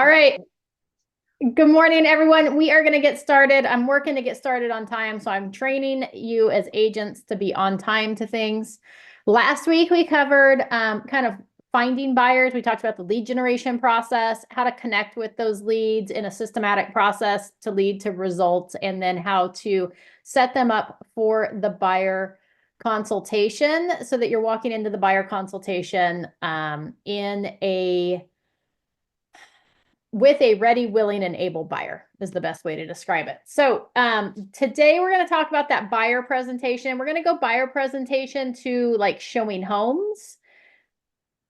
All right. Good morning, everyone. We are going to get started. I'm working to get started on time, so I'm training you as agents to be on time to things. Last week, we covered kind of finding buyers. We talked about the lead generation process, how to connect with those leads in a systematic process to lead to results, and then how to set them up for the buyer consultation so that you're walking into the buyer consultation with a ready, willing, and able buyer is the best way to describe it. So today we're going to talk about that buyer presentation. We're going to go buyer presentation to like showing homes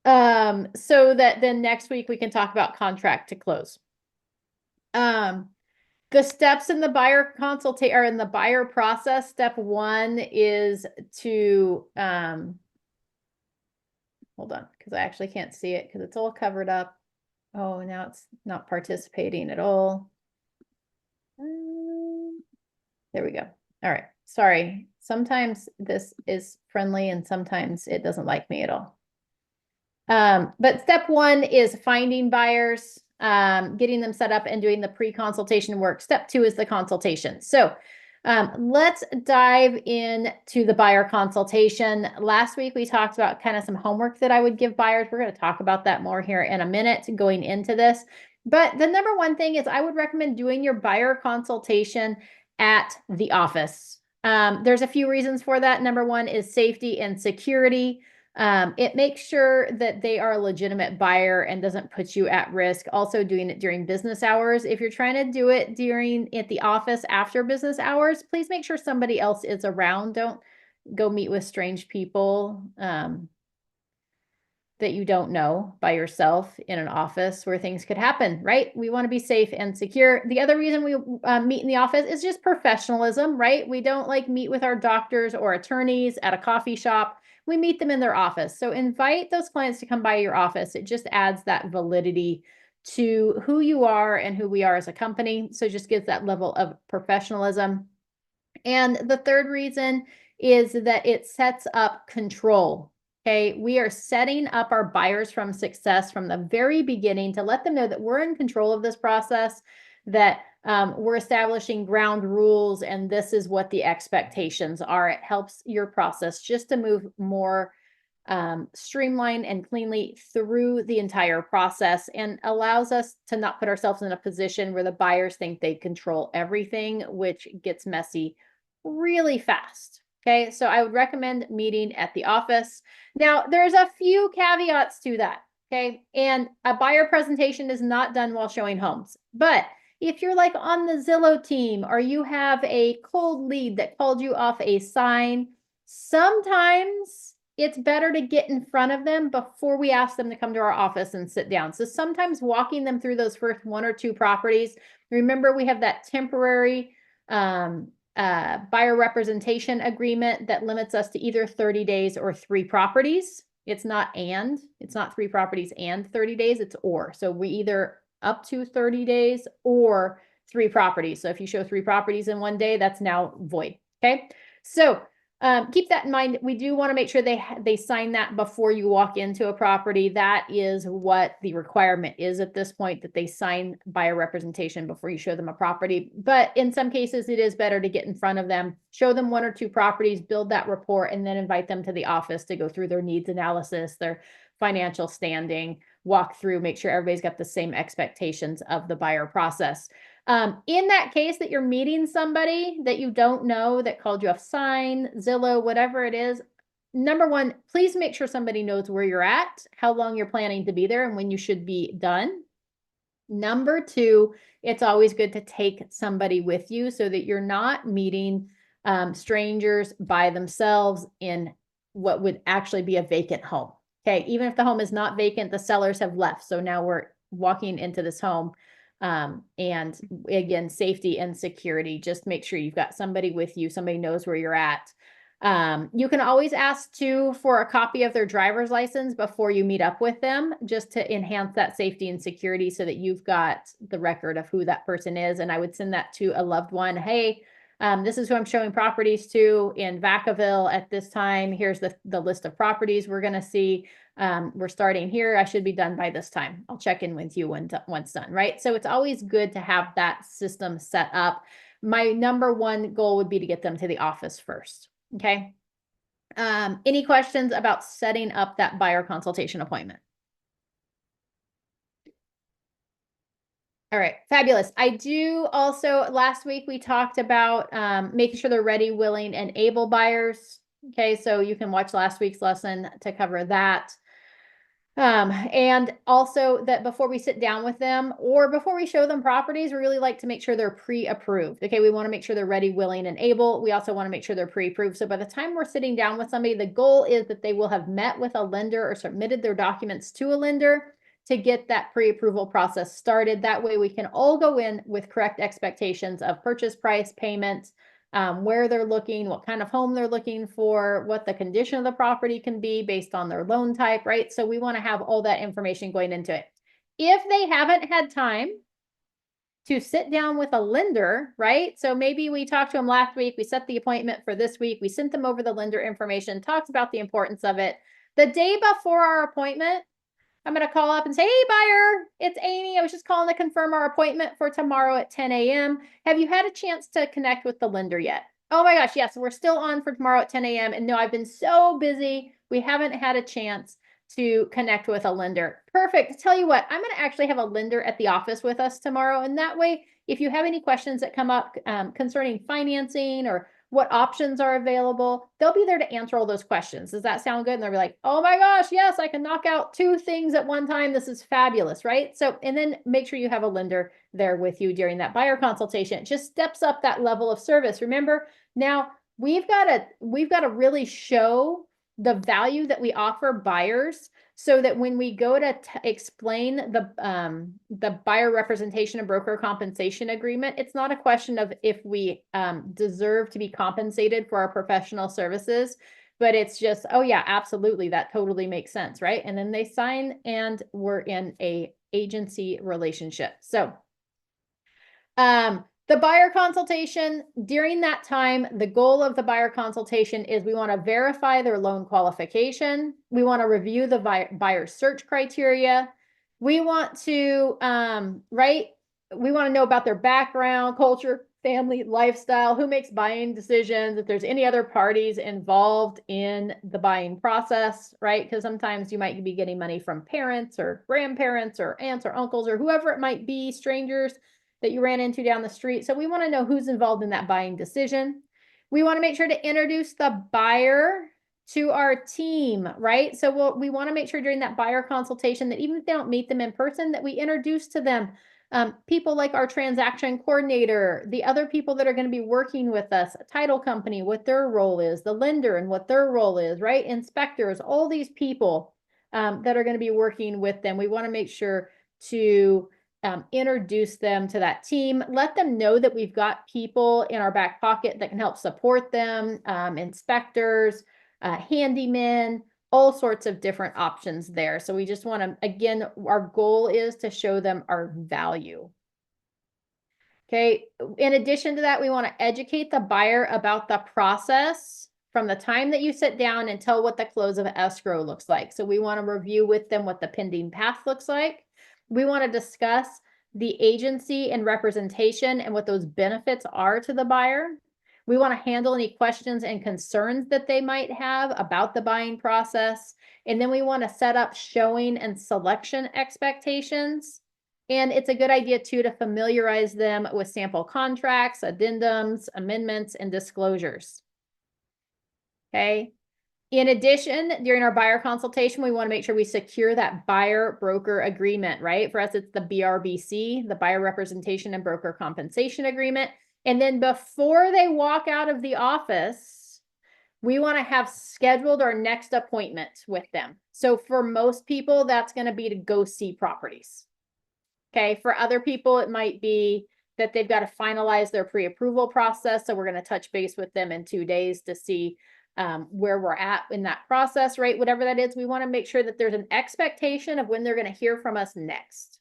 so that then next week we can talk about contract to close. The steps in the buyer consultation or in the buyer process, step one is to hold on, because I actually can't see it because it's all covered up. Oh, now it's not participating at all. There we go. All right. Sorry. Sometimes this is friendly and sometimes it doesn't like me at all. But step one is finding buyers, getting them set up and doing the pre-consultation work. Step two is the consultation. So let's dive into the buyer consultation. Last week, we talked about kind of some homework that I would give buyers. We're going to talk about that more here in a minute going into this. But the number one thing is I would recommend doing your buyer consultation at the office. There's a few reasons for that. Number one is safety and security. It makes sure that they are a legitimate buyer and doesn't put you at risk. Also doing it during business hours. If you're trying to do it at the office after business hours, please make sure somebody else is around. Don't go meet with strange people that you don't know by yourself in an office where things could happen, right? We want to be safe and secure. The other reason we meet in the office is just professionalism, right? We don't like meet with our doctors or attorneys at a coffee shop. We meet them in their office. So invite those clients to come by your office. It just adds that validity to who you are and who we are as a company. So it just gives that level of professionalism. And the third reason is that it sets up control. Okay, we are setting up our buyers from success from the very beginning to let them know that we're in control of this process, that we're establishing ground rules, and this is what the expectations are. It helps your process just to move more streamlined and cleanly through the entire process and allows us to not put ourselves in a position where the buyers think they control everything, which gets messy really fast. Okay, so I would recommend meeting at the office. Now, there's a few caveats to that. Okay, and a buyer presentation is not done while showing homes. But if you're like on the Zillow team or you have a cold lead that called you off a sign, sometimes it's better to get in front of them before we ask them to come to our office and sit down. So sometimes walking them through those first one or two properties, remember we have that temporary buyer representation agreement that limits us to either 30 days or 3 properties. It's not 3 properties and 30 days, it's or. So we either up to 30 days or 3 properties. So if you show 3 properties in one day, that's now void. Okay. So keep that in mind. We do want to make sure they sign that before you walk into a property. That is what the requirement is at this point, that they sign buyer representation before you show them a property. But in some cases, it is better to get in front of them, show them 1 or 2 properties, build that rapport, and then invite them to the office to go through their needs analysis, their financial standing, walk through, make sure everybody's got the same expectations of the buyer process. In that case that you're meeting somebody that you don't know that called you off sign, Zillow, whatever it is, number one, please make sure somebody knows where you're at, how long you're planning to be there, and when you should be done. Number two, it's always good to take somebody with you so that you're not meeting strangers by themselves in what would actually be a vacant home. Okay, even if the home is not vacant, the sellers have left. So now we're walking into this home. And again, safety and security, just make sure you've got somebody with you, somebody knows where you're at. You can always ask too for a copy of their driver's license before you meet up with them, just to enhance that safety and security so that you've got the record of who that person is. And I would send that to a loved one. Hey, This is who I'm showing properties to in Vacaville at this time. Here's the list of properties we're going to see. We're starting here. I should be done by this time. I'll check in with you once done, right? So it's always good to have that system set up. My number one goal would be to get them to the office first. Okay. Any questions about setting up that buyer consultation appointment? All right, fabulous. I do also, last week we talked about making sure they're ready, willing, and able buyers. Okay, so you can watch last week's lesson to cover that. And also that before we sit down with them or before we show them properties, we really like to make sure they're pre-approved. Okay, we want to make sure they're ready, willing, and able. We also want to make sure they're pre-approved. So by the time we're sitting down with somebody, the goal is that they will have met with a lender or submitted their documents to a lender to get that pre-approval process started. That way we can all go in with correct expectations of purchase price, payment, where they're looking, what kind of home they're looking for, what the condition of the property can be based on their loan type, right? So we want to have all that information going into it. If they haven't had time to sit down with a lender, right? So maybe we talked to them last week, we set the appointment for this week, we sent them over the lender information, talked about the importance of it. The day before our appointment, I'm going to call up and say, hey, buyer, it's Amy. I was just calling to confirm our appointment for tomorrow at 10 a.m. Have you had a chance to connect with the lender yet? Oh my gosh, yes, we're still on for tomorrow at 10 a.m. And no, I've been so busy. We haven't had a chance to connect with a lender. Perfect. Tell you what, I'm going to actually have a lender at the office with us tomorrow. And that way, if you have any questions that come up concerning financing or what options are available, they'll be there to answer all those questions. Does that sound good? And they'll be like, oh my gosh, yes, I can knock out 2 things at one time. This is fabulous, right? So, and then make sure you have a lender there with you during that buyer consultation. It just steps up that level of service. Remember, now we've got to really show the value that we offer buyers so that when we go to explain the buyer representation and broker compensation agreement, it's not a question of if we deserve to be compensated for our professional services, but it's just, oh yeah, absolutely, that totally makes sense, right? And then they sign and we're in a agency relationship. So the buyer consultation, during that time, the goal of the buyer consultation is we want to verify their loan qualification. We want to review the buyer search criteria. We want to, we want to know about their background, culture, family, lifestyle, who makes buying decisions, if there's any other parties involved in the buying process, right? Because sometimes you might be getting money from parents or grandparents or aunts or uncles or whoever it might be, strangers that you ran into down the street. So we want to know who's involved in that buying decision. We want to make sure to introduce the buyer to our team, right? So we want to make sure during that buyer consultation that even if they don't meet them in person, that we introduce to them people like our transaction coordinator, the other people that are going to be working with us, a title company, what their role is, the lender and what their role is, right? Inspectors, all these people that are going to be working with them. We want to make sure to introduce them to that team, let them know that we've got people in our back pocket that can help support them, inspectors, handymen, all sorts of different options there. So we just want to, again, our goal is to show them our value. Okay. In addition to that, we want to educate the buyer about the process from the time that you sit down until what the close of escrow looks like. So we want to review with them what the pending path looks like. We want to discuss the agency and representation and what those benefits are to the buyer. We want to handle any questions and concerns that they might have about the buying process. And then we want to set up showing and selection expectations. And it's a good idea too to familiarize them with sample contracts, addendums, amendments, and disclosures. Okay. In addition, during our buyer consultation, we want to make sure we secure that buyer broker agreement, right? For us, it's the BRBC, the buyer representation and broker compensation agreement. And then before they walk out of the office, we want to have scheduled our next appointment with them. So for most people, that's going to be to go see properties. Okay. For other people, it might be that they've got to finalize their pre-approval process. So we're going to touch base with them in 2 days to see where we're at in that process, right? Whatever that is, we want to make sure that there's an expectation of when they're going to hear from us next.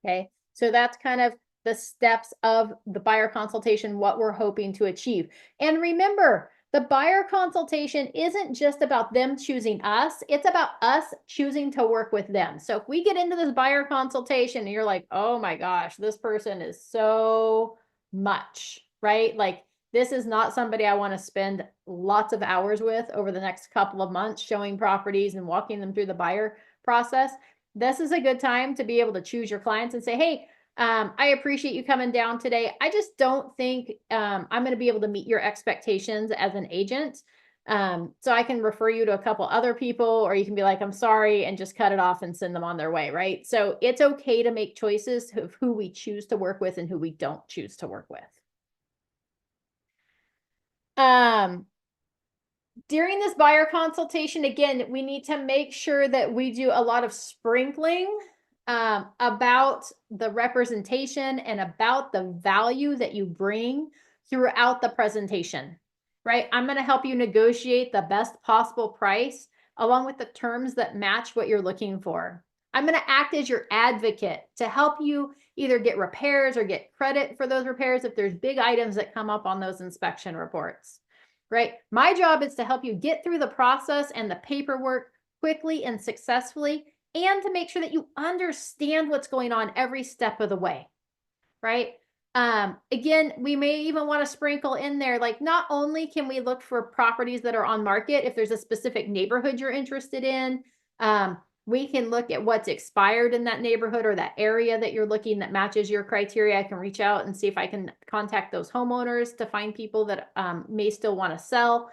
Okay, so that's kind of the steps of the buyer consultation, what we're hoping to achieve. And remember, the buyer consultation isn't just about them choosing us, it's about us choosing to work with them. So if we get into this buyer consultation and you're like, oh my gosh, this person is so much, right? Like, this is not somebody I want to spend lots of hours with over the next couple of months showing properties and walking them through the buyer process. This is a good time to be able to choose your clients and say, hey, I appreciate you coming down today. I just don't think I'm going to be able to meet your expectations as an agent. So I can refer you to a couple other people, or you can be like, I'm sorry, and just cut it off and send them on their way, right? So it's okay to make choices of who we choose to work with and who we don't choose to work with. During this buyer consultation, again, we need to make sure that we do a lot of sprinkling about the representation and about the value that you bring throughout the presentation, right? I'm going to help you negotiate the best possible price along with the terms that match what you're looking for. I'm going to act as your advocate to help you either get repairs or get credit for those repairs if there's big items that come up on those inspection reports, right? My job is to help you get through the process and the paperwork quickly and successfully, and to make sure that you understand what's going on every step of the way, right? Again, we may even want to sprinkle in there, like, not only can we look for properties that are on market, if there's a specific neighborhood you're interested in, we can look at what's expired in that neighborhood or that area that you're looking that matches your criteria. I can reach out and see if I can contact those homeowners to find people that may still want to sell.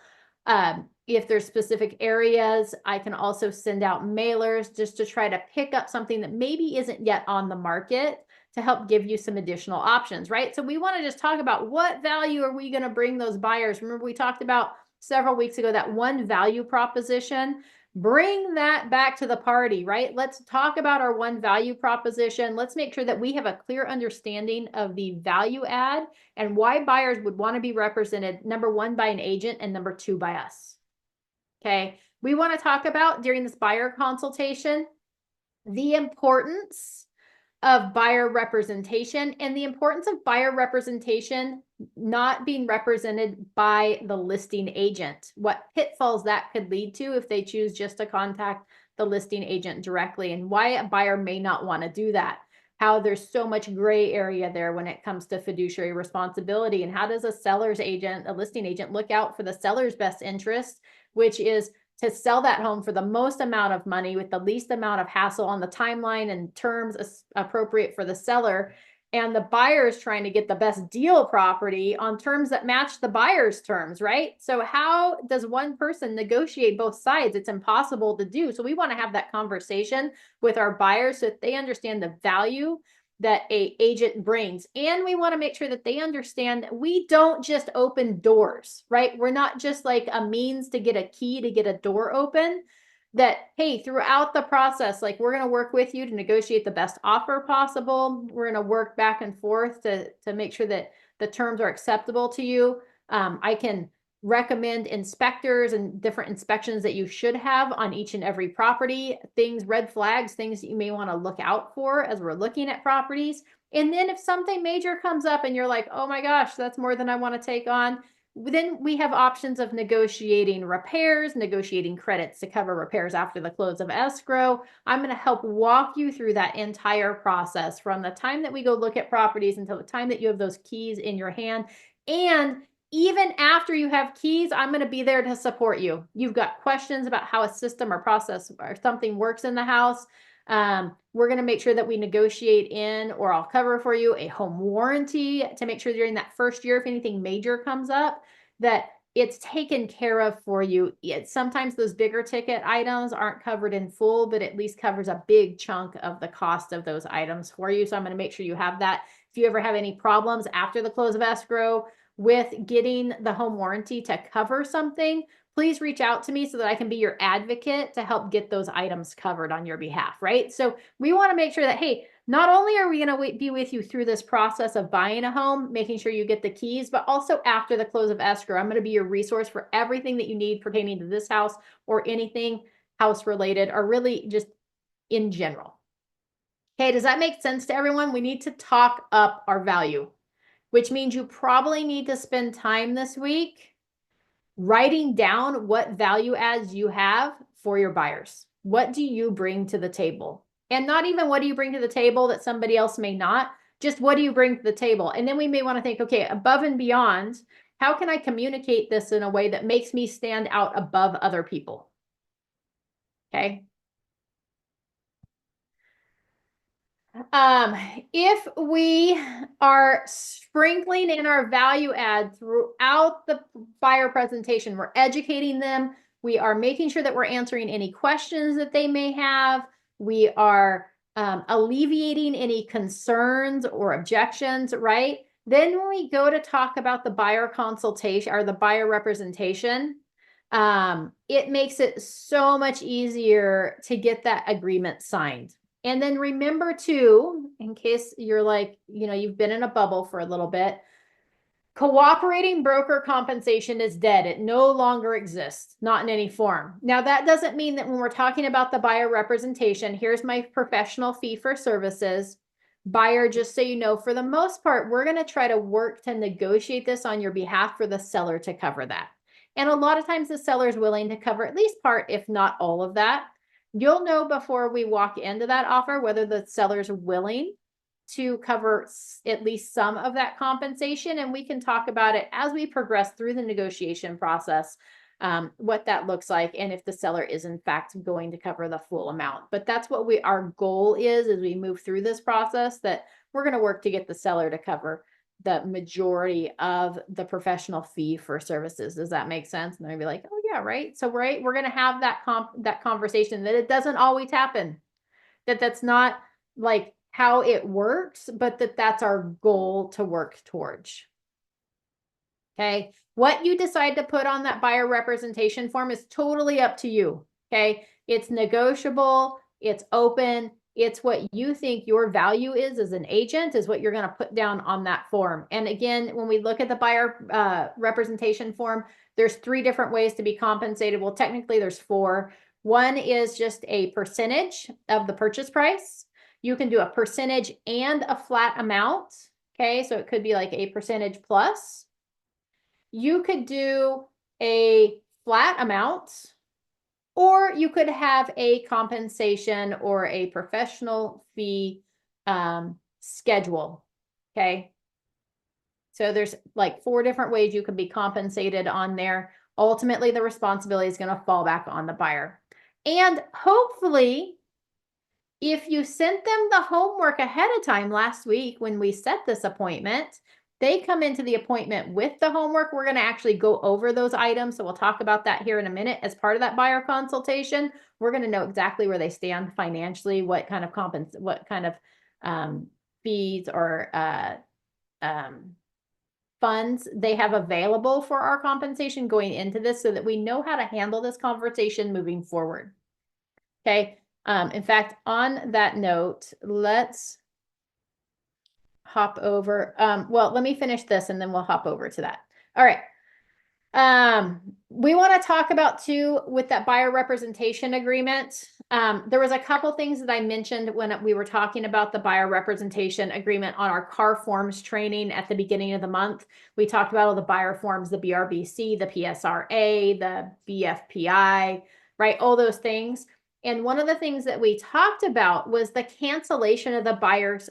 If there's specific areas, I can also send out mailers just to try to pick up something that maybe isn't yet on the market to help give you some additional options, right? So we want to just talk about what value are we going to bring those buyers. Remember, we talked about several weeks ago that one value proposition. Bring that back to the party, right? Let's talk about our one value proposition. Let's make sure that we have a clear understanding of the value add and why buyers would want to be represented, number one, by an agent, and number two, by us. Okay. We want to talk about, during this buyer consultation, the importance of buyer representation and the importance of buyer representation not being represented by the listing agent, what pitfalls that could lead to if they choose just to contact the listing agent directly, and why a buyer may not want to do that, how there's so much gray area there when it comes to fiduciary responsibility, and how does a seller's agent, a listing agent, look out for the seller's best interest, which is to sell that home for the most amount of money with the least amount of hassle on the timeline and terms appropriate for the seller. And the buyer is trying to get the best deal property on terms that match the buyer's terms, right? So how does one person negotiate both sides? It's impossible to do. So we want to have that conversation with our buyers so that they understand the value that a agent brings. And we want to make sure that they understand that we don't just open doors, right? We're not just like a means to get a key to get a door open. That, hey, throughout the process, like, we're going to work with you to negotiate the best offer possible. We're going to work back and forth to make sure that the terms are acceptable to you. I can recommend inspectors and different inspections that you should have on each and every property, things, red flags, things that you may want to look out for as we're looking at properties. And then if something major comes up and you're like, oh my gosh, that's more than I want to take on, then we have options of negotiating repairs, negotiating credits to cover repairs after the close of escrow. I'm going to help walk you through that entire process from the time that we go look at properties until the time that you have those keys in your hand. And even after you have keys, I'm going to be there to support you. You've got questions about how a system or process or something works in the house. We're going to make sure that we negotiate in, or I'll cover for you, a home warranty to make sure during that first year, if anything major comes up, that it's taken care of for you. Sometimes those bigger ticket items aren't covered in full, but at least covers a big chunk of the cost of those items for you. So I'm going to make sure you have that. If you ever have any problems after the close of escrow with getting the home warranty to cover something, please reach out to me so that I can be your advocate to help get those items covered on your behalf, right? So we want to make sure that, hey, not only are we going to be with you through this process of buying a home, making sure you get the keys, but also after the close of escrow, I'm going to be your resource for everything that you need pertaining to this house or anything house related, or really just in general. Okay, does that make sense to everyone? We need to talk up our value, which means you probably need to spend time this week writing down what value adds you have for your buyers. What do you bring to the table? And not even what do you bring to the table that somebody else may not, just what do you bring to the table? And then we may want to think, okay, above and beyond, how can I communicate this in a way that makes me stand out above other people? Okay. If we are sprinkling in our value add throughout the buyer presentation, we're educating them, we are making sure that we're answering any questions that they may have, we are alleviating any concerns or objections, right? Then when we go to talk about the buyer consultation or the buyer representation, it makes it so much easier to get that agreement signed. And then remember too, in case you're like, you've been in a bubble for a little bit, cooperating broker compensation is dead. It no longer exists, not in any form. Now, that doesn't mean that when we're talking about the buyer representation, here's my professional fee for services. Buyer, just so you know, for the most part, we're going to try to work to negotiate this on your behalf for the seller to cover that. And a lot of times the seller is willing to cover at least part, if not all of that. You'll know before we walk into that offer whether the seller's willing to cover at least some of that compensation. And we can talk about it as we progress through the negotiation process, what that looks like, and if the seller is in fact going to cover the full amount. But that's what our goal is as we move through this process, that we're going to work to get the seller to cover the majority of the professional fee for services. Does that make sense? And they'll be like, oh yeah, right. So we're going to have that conversation, that it doesn't always happen, that's not like how it works, but that's our goal to work towards. Okay. What you decide to put on that buyer representation form is totally up to you. Okay. It's negotiable. It's open. It's what you think your value is as an agent, is what you're going to put down on that form. And again, when we look at the buyer representation form, there's 3 different ways to be compensated. Well, technically there's 4. One is just a percentage of the purchase price. You can do a percentage and a flat amount. Okay. So it could be like a percentage plus. You could do a flat amount, or you could have a compensation or a professional fee schedule. Okay. So there's like 4 different ways you could be compensated on there. Ultimately, the responsibility is going to fall back on the buyer. And hopefully, if you sent them the homework ahead of time last week when we set this appointment, they come into the appointment with the homework. We're going to actually go over those items. So we'll talk about that here in a minute as part of that buyer consultation. We're going to know exactly where they stand financially, what kind of fees or funds they have available for our compensation going into this, so that we know how to handle this conversation moving forward. Okay. In fact, on that note, let's hop over. Well, let me finish this and then we'll hop over to that. All right. We want to talk about too, with that buyer representation agreement. There was a couple things that I mentioned when we were talking about the buyer representation agreement on our CAR forms training at the beginning of the month. We talked about all the buyer forms, the BRBC, the PSRA, the BFPI, right? All those things. And one of the things that we talked about was the cancellation of the buyer's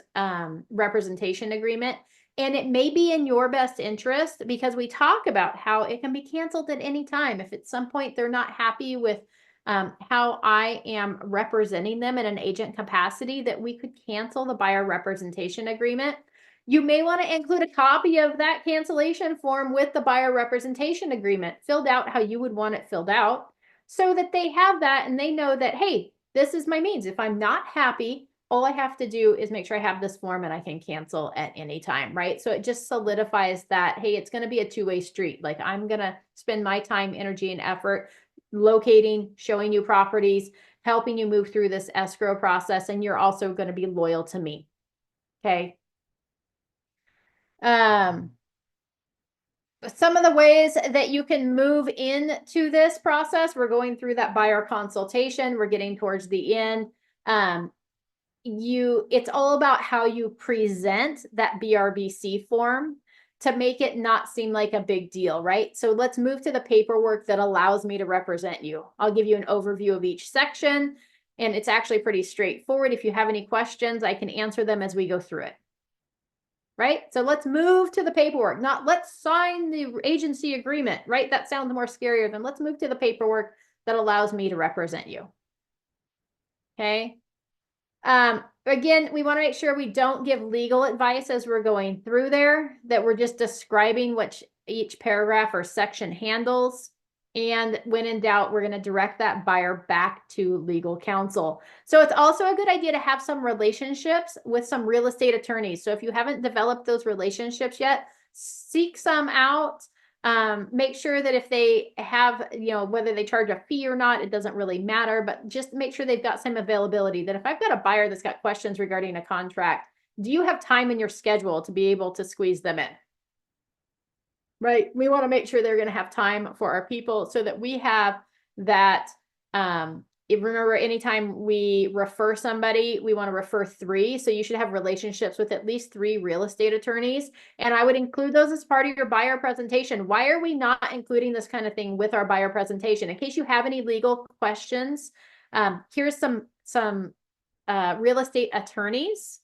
representation agreement. And it may be in your best interest, because we talk about how it can be canceled at any time. If at some point they're not happy with how I am representing them in an agent capacity, that we could cancel the buyer representation agreement. You may want to include a copy of that cancellation form with the buyer representation agreement, filled out how you would want it filled out, so that they have that and they know that, hey, this is my means. If I'm not happy, all I have to do is make sure I have this form and I can cancel at any time, right? So it just solidifies that, hey, it's going to be a 2-way street. Like, I'm going to spend my time, energy, and effort locating, showing you properties, helping you move through this escrow process, and you're also going to be loyal to me. Okay. Some of the ways that you can move into this process, we're going through that buyer consultation. We're getting towards the end. it's all about how you present that BRBC form to make it not seem like a big deal, right? So let's move to the paperwork that allows me to represent you. I'll give you an overview of each section, and it's actually pretty straightforward. If you have any questions, I can answer them as we go through it. Right? So let's move to the paperwork, not let's sign the agency agreement, right? That sounds more scarier than let's move to the paperwork that allows me to represent you. Okay. Again, we want to make sure we don't give legal advice as we're going through there, that we're just describing what each paragraph or section handles. And when in doubt, we're going to direct that buyer back to legal counsel. So it's also a good idea to have some relationships with some real estate attorneys. So if you haven't developed those relationships yet, seek some out. Make sure that if they have, whether they charge a fee or not, it doesn't really matter, but just make sure they've got some availability, that if I've got a buyer that's got questions regarding a contract, do you have time in your schedule to be able to squeeze them in? Right. We want to make sure they're going to have time for our people so that we have that. Remember, anytime we refer somebody, we want to refer 3. So you should have relationships with at least 3 real estate attorneys. And I would include those as part of your buyer presentation. Why are we not including this kind of thing with our buyer presentation? In case you have any legal questions, here's some real estate attorneys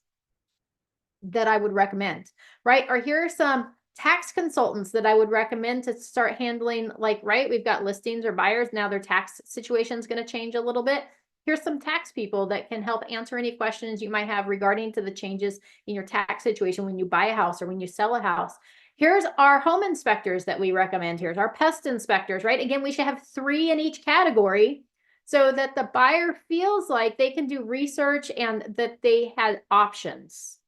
that I would recommend, right? Or here are some tax consultants that I would recommend to start handling, like, right, we've got listings or buyers. Now their tax situation is going to change a little bit. Here's some tax people that can help answer any questions you might have regarding to the changes in your tax situation when you buy a house or when you sell a house. Here's our home inspectors that we recommend. Here's our pest inspectors, right? Again, we should have 3 in each category so that the buyer feels like they can do research and that they had options.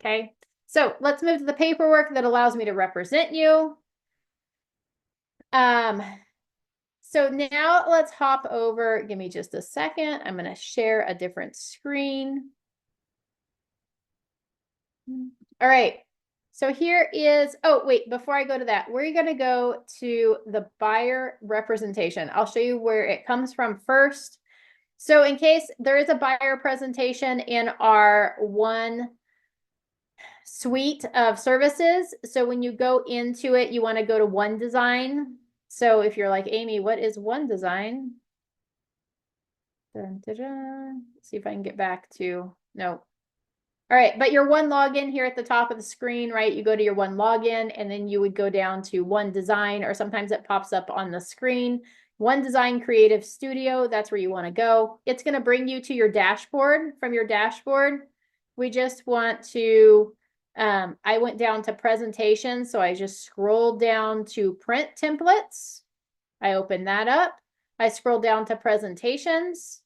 Okay. So let's move to the paperwork that allows me to represent you. So now let's hop over. Give me just a second. I'm going to share a different screen. All right. So here is, oh, wait, before I go to that, we're going to go to the buyer representation. I'll show you where it comes from first. So in case there is a buyer presentation in our one suite of services. So when you go into it, you want to go to One Design. So if you're like, Amy, what is One Design? Dun, dun, dun. See if I can get back to, no. All right, but your one login here at the top of the screen, right? You go to your one login and then you would go down to One Design, or sometimes it pops up on the screen. One Design Creative Studio, that's where you want to go. It's going to bring you to your dashboard. From your dashboard, we just want to, I went down to presentation, so I just scrolled down to print templates. I opened that up. I scrolled down to presentations.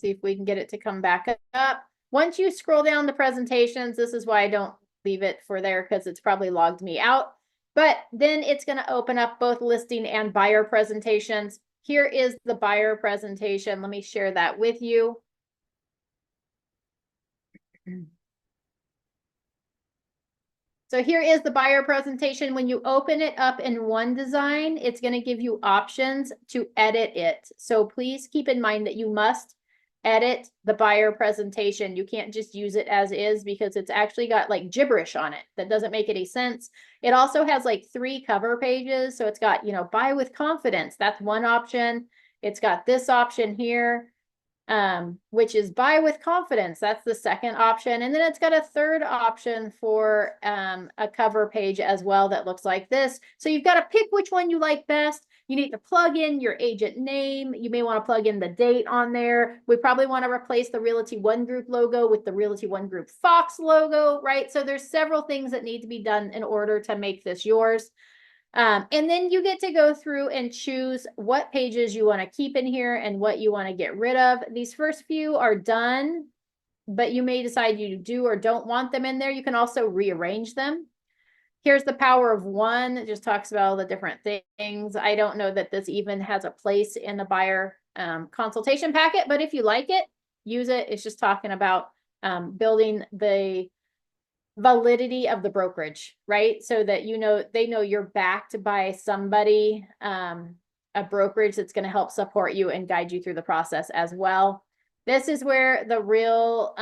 See if we can get it to come back up. Once you scroll down to presentations, this is why I don't leave it for there, because it's probably logged me out. But then it's going to open up both listing and buyer presentations. Here is the buyer presentation. Let me share that with you. So here is the buyer presentation. When you open it up in One Design, it's going to give you options to edit it. So please keep in mind that you must edit the buyer presentation. You can't just use it as is, because it's actually got like gibberish on it that doesn't make any sense. It also has like 3 cover pages. So it's got, buy with confidence. That's one option. It's got this option here, which is buy with confidence. That's the second option. And then it's got a third option for a cover page as well that looks like this. So you've got to pick which one you like best. You need to plug in your agent name. You may want to plug in the date on there. We probably want to replace the Realty One Group logo with the Realty One Group Fox logo, right? So there's several things that need to be done in order to make this yours. And then you get to go through and choose what pages you want to keep in here and what you want to get rid of. These first few are done, but you may decide you do or don't want them in there. You can also rearrange them. Here's the power of one. It just talks about all the different things. I don't know that this even has a place in the buyer consultation packet, but if you like it, use it. It's just talking about building the validity of the brokerage, right? So that they know you're backed by somebody, a brokerage that's going to help support you and guide you through the process as well. This is where the real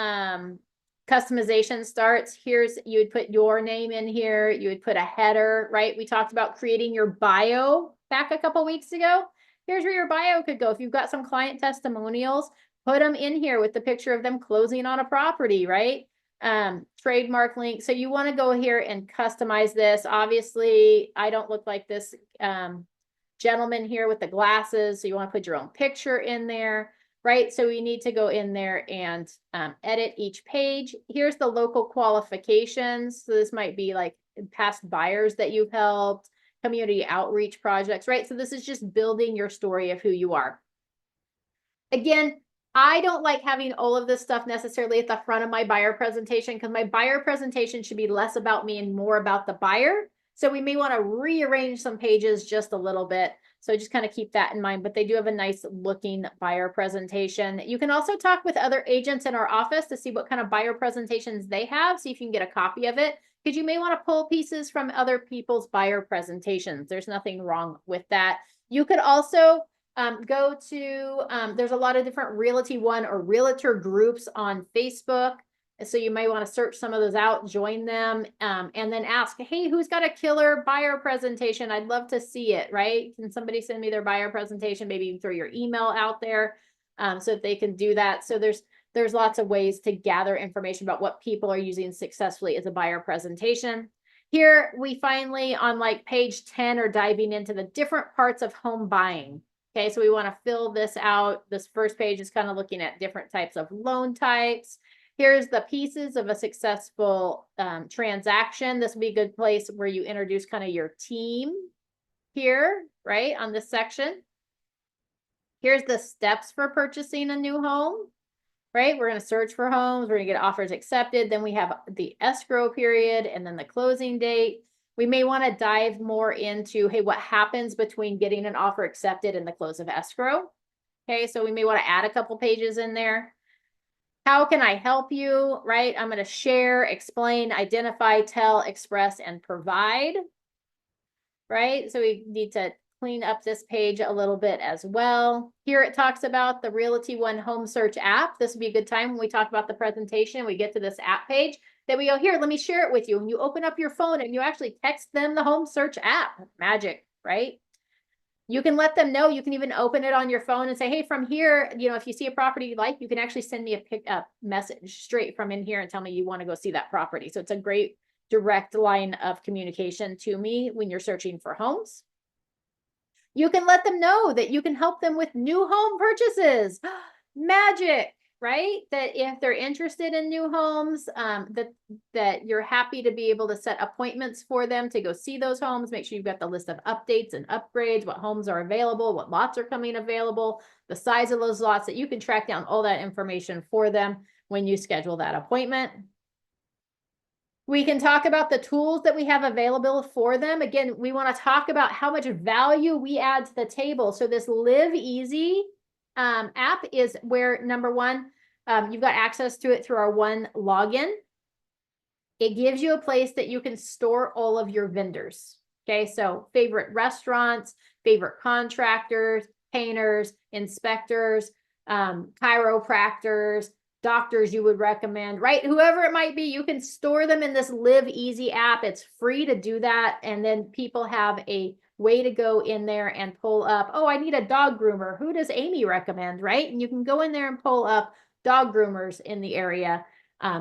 customization starts. You would put your name in here. You would put a header, right? We talked about creating your bio back a couple weeks ago. Here's where your bio could go. If you've got some client testimonials, put them in here with the picture of them closing on a property, right? Trademark link. So you want to go here and customize this. Obviously, I don't look like this gentleman here with the glasses. So you want to put your own picture in there, right? So we need to go in there and edit each page. Here's the local qualifications. So this might be like past buyers that you've helped, community outreach projects, right? So this is just building your story of who you are. Again, I don't like having all of this stuff necessarily at the front of my buyer presentation, because my buyer presentation should be less about me and more about the buyer. So we may want to rearrange some pages just a little bit. So just kind of keep that in mind, but they do have a nice looking buyer presentation. You can also talk with other agents in our office to see what kind of buyer presentations they have. See if you can get a copy of it, because you may want to pull pieces from other people's buyer presentations. There's nothing wrong with that. You could also go to, there's a lot of different Realty One or realtor groups on Facebook. So you may want to search some of those out, join them, and then ask, hey, who's got a killer buyer presentation? I'd love to see it, right? Can somebody send me their buyer presentation? Maybe you can throw your email out there so that they can do that. So there's lots of ways to gather information about what people are using successfully as a buyer presentation. Here we finally, on like page 10, are diving into the different parts of home buying. Okay, so we want to fill this out. This first page is kind of looking at different types of loan types. Here's the pieces of a successful transaction. This would be a good place where you introduce kind of your team here, right, on this section. Here's the steps for purchasing a new home, right? We're going to search for homes. We're going to get offers accepted. Then we have the escrow period and then the closing date. We may want to dive more into, hey, what happens between getting an offer accepted and the close of escrow? Okay, so we may want to add a couple pages in there. How can I help you, right? I'm going to share, explain, identify, tell, express, and provide, right? So we need to clean up this page a little bit as well. Here it talks about the Realty One home search app. This would be a good time when we talk about the presentation, we get to this app page. Then we go, here, let me share it with you. And you open up your phone and you actually text them the home search app. Magic, right? You can let them know. You can even open it on your phone and say, hey, from here, you know, if you see a property you like, you can actually send me a message straight from in here and tell me you want to go see that property. So it's a great direct line of communication to me when you're searching for homes. You can let them know that you can help them with new home purchases. Magic. Right? That if they're interested in new homes, that you're happy to be able to set appointments for them to go see those homes. Make sure you've got the list of updates and upgrades, what homes are available, what lots are coming available, the size of those lots, that you can track down all that information for them when you schedule that appointment. We can talk about the tools that we have available for them. Again, we want to talk about how much value we add to the table. So this Live Easy app is where, number one, you've got access to it through our one login. It gives you a place that you can store all of your vendors. Okay, so favorite restaurants, favorite contractors, painters, inspectors, chiropractors, doctors you would recommend, right? Whoever it might be, you can store them in this Live Easy app. It's free to do that. And then people have a way to go in there and pull up, oh, I need a dog groomer. Who does Amy recommend, right? And you can go in there and pull up dog groomers in the area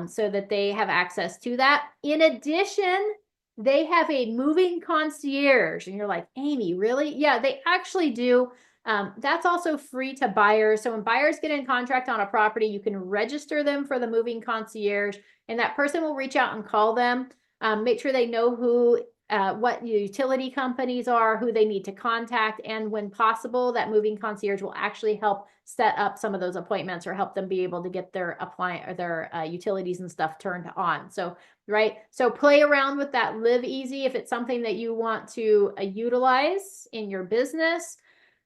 so that they have access to that. In addition, they have a moving concierge. And you're like, Amy, really? Yeah, they actually do. That's also free to buyers. So when buyers get in contract on a property, you can register them for the moving concierge, and that person will reach out and call them, make sure they know who, what utility companies are, who they need to contact. And when possible, that moving concierge will actually help set up some of those appointments or help them be able to get their appliance or their utilities and stuff turned on. So, right. So play around with that Live Easy. If it's something that you want to utilize in your business,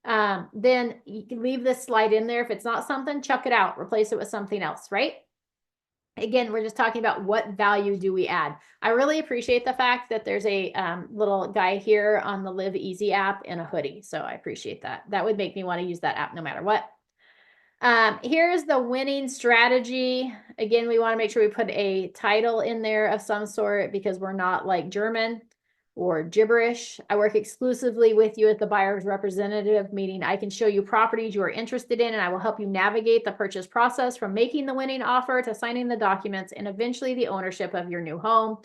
then you can leave this slide in there. If it's not something, chuck it out, replace it with something else, right? Again, we're just talking about what value do we add. I really appreciate the fact that there's a little guy here on the Live Easy app in a hoodie. So I appreciate that. That would make me want to use that app no matter what. Here's the winning strategy. Again, we want to make sure we put a title in there of some sort because we're not like German or gibberish. I work exclusively with you as the buyer's representative, meaning I can show you properties you are interested in, and I will help you navigate the purchase process from making the winning offer to signing the documents and eventually the ownership of your new home.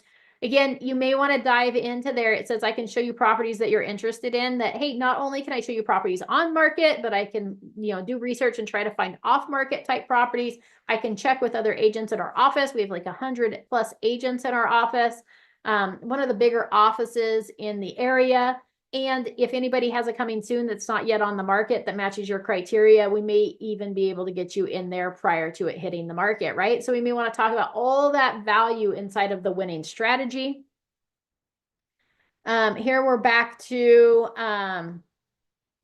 Again, you may want to dive into there. It says I can show you properties that you're interested in that, hey, not only can I show you properties on market, but I can, do research and try to find off market type properties. I can check with other agents at our office. We have like 100+ agents in our office. One of the bigger offices in the area. And if anybody has a coming soon that's not yet on the market that matches your criteria, we may even be able to get you in there prior to it hitting the market, right? So we may want to talk about all that value inside of the winning strategy. Here we're back to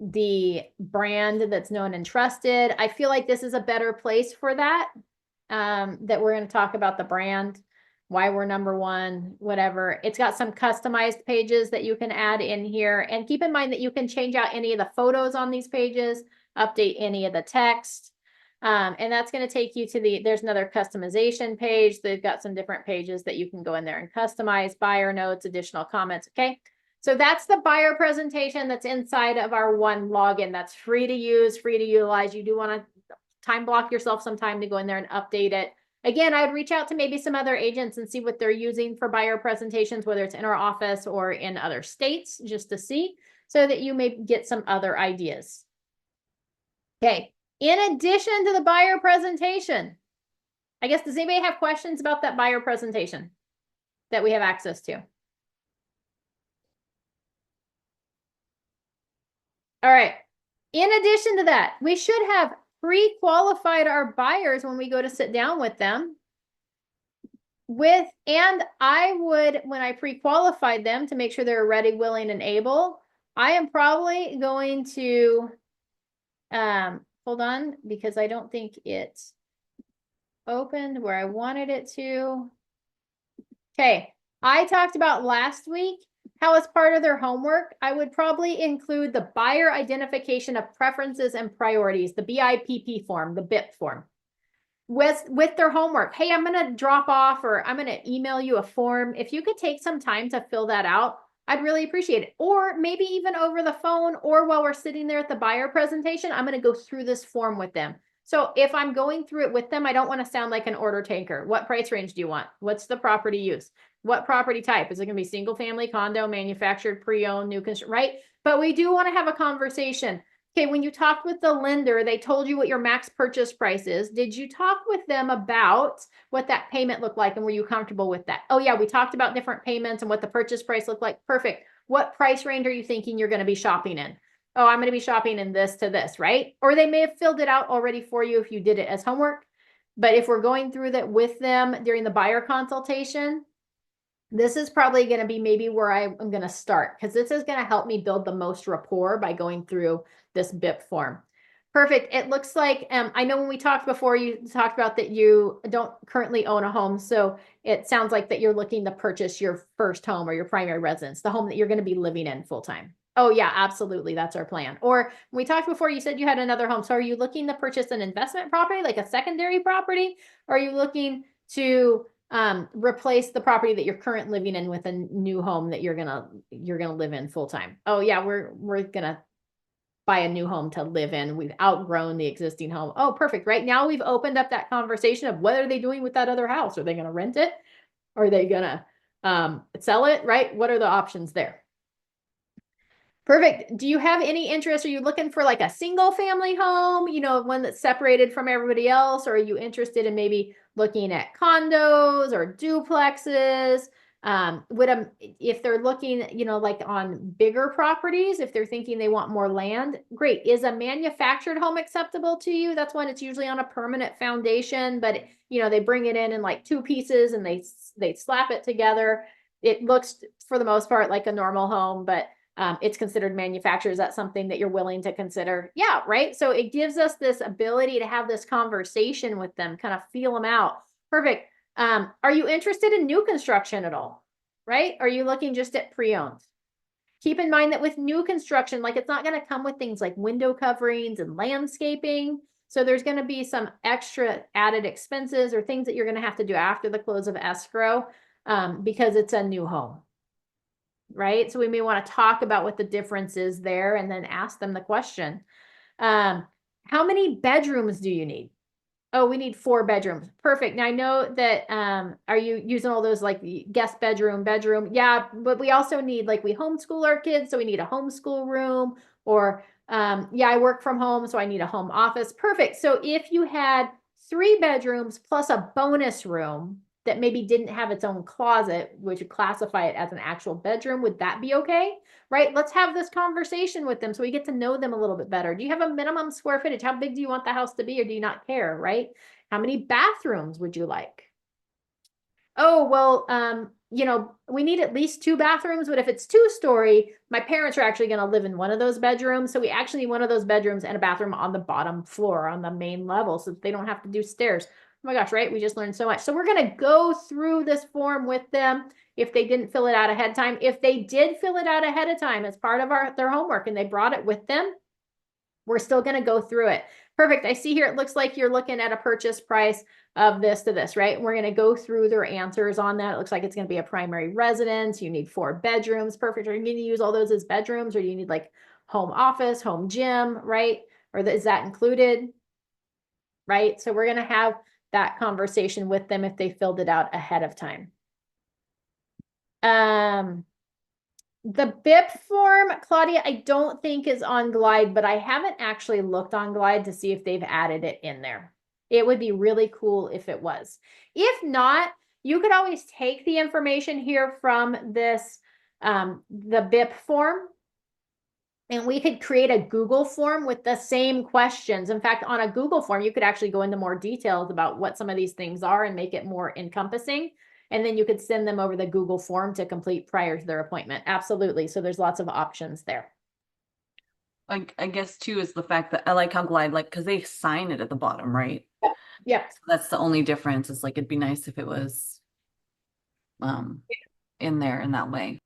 the brand that's known and trusted. I feel like this is a better place for that, that we're going to talk about the brand, why we're number one, whatever. It's got some customized pages that you can add in here. And keep in mind that you can change out any of the photos on these pages, update any of the text. And that's going to take you to there's another customization page. They've got some different pages that you can go in there and customize, buyer notes, additional comments. Okay. So that's the buyer presentation that's inside of our one login. That's free to use, free to utilize. You do want to time block yourself some time to go in there and update it. Again, I'd reach out to maybe some other agents and see what they're using for buyer presentations, whether it's in our office or in other states, just to see, so that you may get some other ideas. Okay. In addition to the buyer presentation, I guess, does anybody have questions about that buyer presentation that we have access to? All right. In addition to that, we should have pre-qualified our buyers when we go to sit down with them. And I would, when I pre-qualified them to make sure they're ready, willing, and able, I am probably going to, hold on, because I don't think it opened where I wanted it to. Okay, I talked about last week how as part of their homework, I would probably include the buyer identification of preferences and priorities, the BIPP form, the BIP form, with their homework. Hey, I'm going to drop off, or I'm going to email you a form. If you could take some time to fill that out, I'd really appreciate it. Or maybe even over the phone, or while we're sitting there at the buyer presentation, I'm going to go through this form with them. So if I'm going through it with them, I don't want to sound like an order taker. What price range do you want? What's the property use? What property type? Is it going to be single family, condo, manufactured, pre-owned, new construction, right? But we do want to have a conversation. Okay, when you talked with the lender, they told you what your max purchase price is. Did you talk with them about what that payment looked like, and were you comfortable with that? Oh yeah, we talked about different payments and what the purchase price looked like. Perfect. What price range are you thinking you're going to be shopping in? Oh, I'm going to be shopping in this to this, right? Or they may have filled it out already for you if you did it as homework. But if we're going through that with them during the buyer consultation, this is probably going to be maybe where I'm going to start, because this is going to help me build the most rapport by going through this BIP form. Perfect. It looks like, I know when we talked before, you talked about that you don't currently own a home. So it sounds like that you're looking to purchase your first home or your primary residence, the home that you're going to be living in full time. Oh yeah, absolutely. That's our plan. Or when we talked before, you said you had another home. So are you looking to purchase an investment property, like a secondary property? Or are you looking to replace the property that you're currently living in with a new home that you're gonna live in full time? Oh yeah, we're gonna buy a new home to live in. We've outgrown the existing home. Oh, perfect. Right now we've opened up that conversation of what are they doing with that other house? Are they gonna rent it? Or are they gonna sell it? Right? What are the options there? Perfect. Do you have any interest? Are you looking for like a single family home, one that's separated from everybody else? Or are you interested in maybe looking at condos or duplexes? If they're looking, like on bigger properties, if they're thinking they want more land, great. Is a manufactured home acceptable to you? That's when it's usually on a permanent foundation, but they bring it in like two pieces and they slap it together. It looks for the most part like a normal home, but it's considered manufactured. Is that something that you're willing to consider? Yeah, right. So it gives us this ability to have this conversation with them, kind of feel them out. Perfect. Are you interested in new construction at all? Right? Are you looking just at pre-owned? Keep in mind that with new construction, like it's not going to come with things like window coverings and landscaping. So there's going to be some extra added expenses or things that you're going to have to do after the close of escrow because it's a new home. Right? So we may want to talk about what the difference is there and then ask them the question. How many bedrooms do you need? Oh, we need 4 bedrooms. Perfect. Now I know that, are you using all those like guest bedroom? Yeah, but we also need, like, we homeschool our kids, so we need a homeschool room, or, yeah, I work from home, so I need a home office. Perfect. So if you had 3 bedrooms plus a bonus room that maybe didn't have its own closet, which would classify it as an actual bedroom, would that be okay? Right? Let's have this conversation with them so we get to know them a little bit better. Do you have a minimum square footage? How big do you want the house to be, or do you not care, right? How many bathrooms would you like? Oh, well, you know, we need at least 2 bathrooms, but if it's 2-story, my parents are actually going to live in one of those bedrooms. So we actually need one of those bedrooms and a bathroom on the bottom floor on the main level so they don't have to do stairs. Oh my gosh, right? We just learned so much. So we're going to go through this form with them if they didn't fill it out ahead of time. If they did fill it out ahead of time as part of their homework and they brought it with them, we're still going to go through it. Perfect. I see here it looks like you're looking at a purchase price of this to this, right? We're going to go through their answers on that. It looks like it's going to be a primary residence. You need 4 bedrooms. Perfect. Are you going to use all those as bedrooms, or do you need like home office, home gym, right? Or is that included? Right? So we're going to have that conversation with them if they filled it out ahead of time. The BIP form, Claudia, I don't think is on Glide, but I haven't actually looked on Glide to see if they've added it in there. It would be really cool if it was. If not, you could always take the information here from this, the BIP form, and we could create a Google form with the same questions. In fact, on a Google form, you could actually go into more details about what some of these things are and make it more encompassing. And then you could send them over the Google form to complete prior to their appointment. Absolutely. So there's lots of options there. I guess too is the fact that I like how Glide, like, because they sign it at the bottom, right? Yep. So that's the only difference. It's like it'd be nice if it was in there in that way.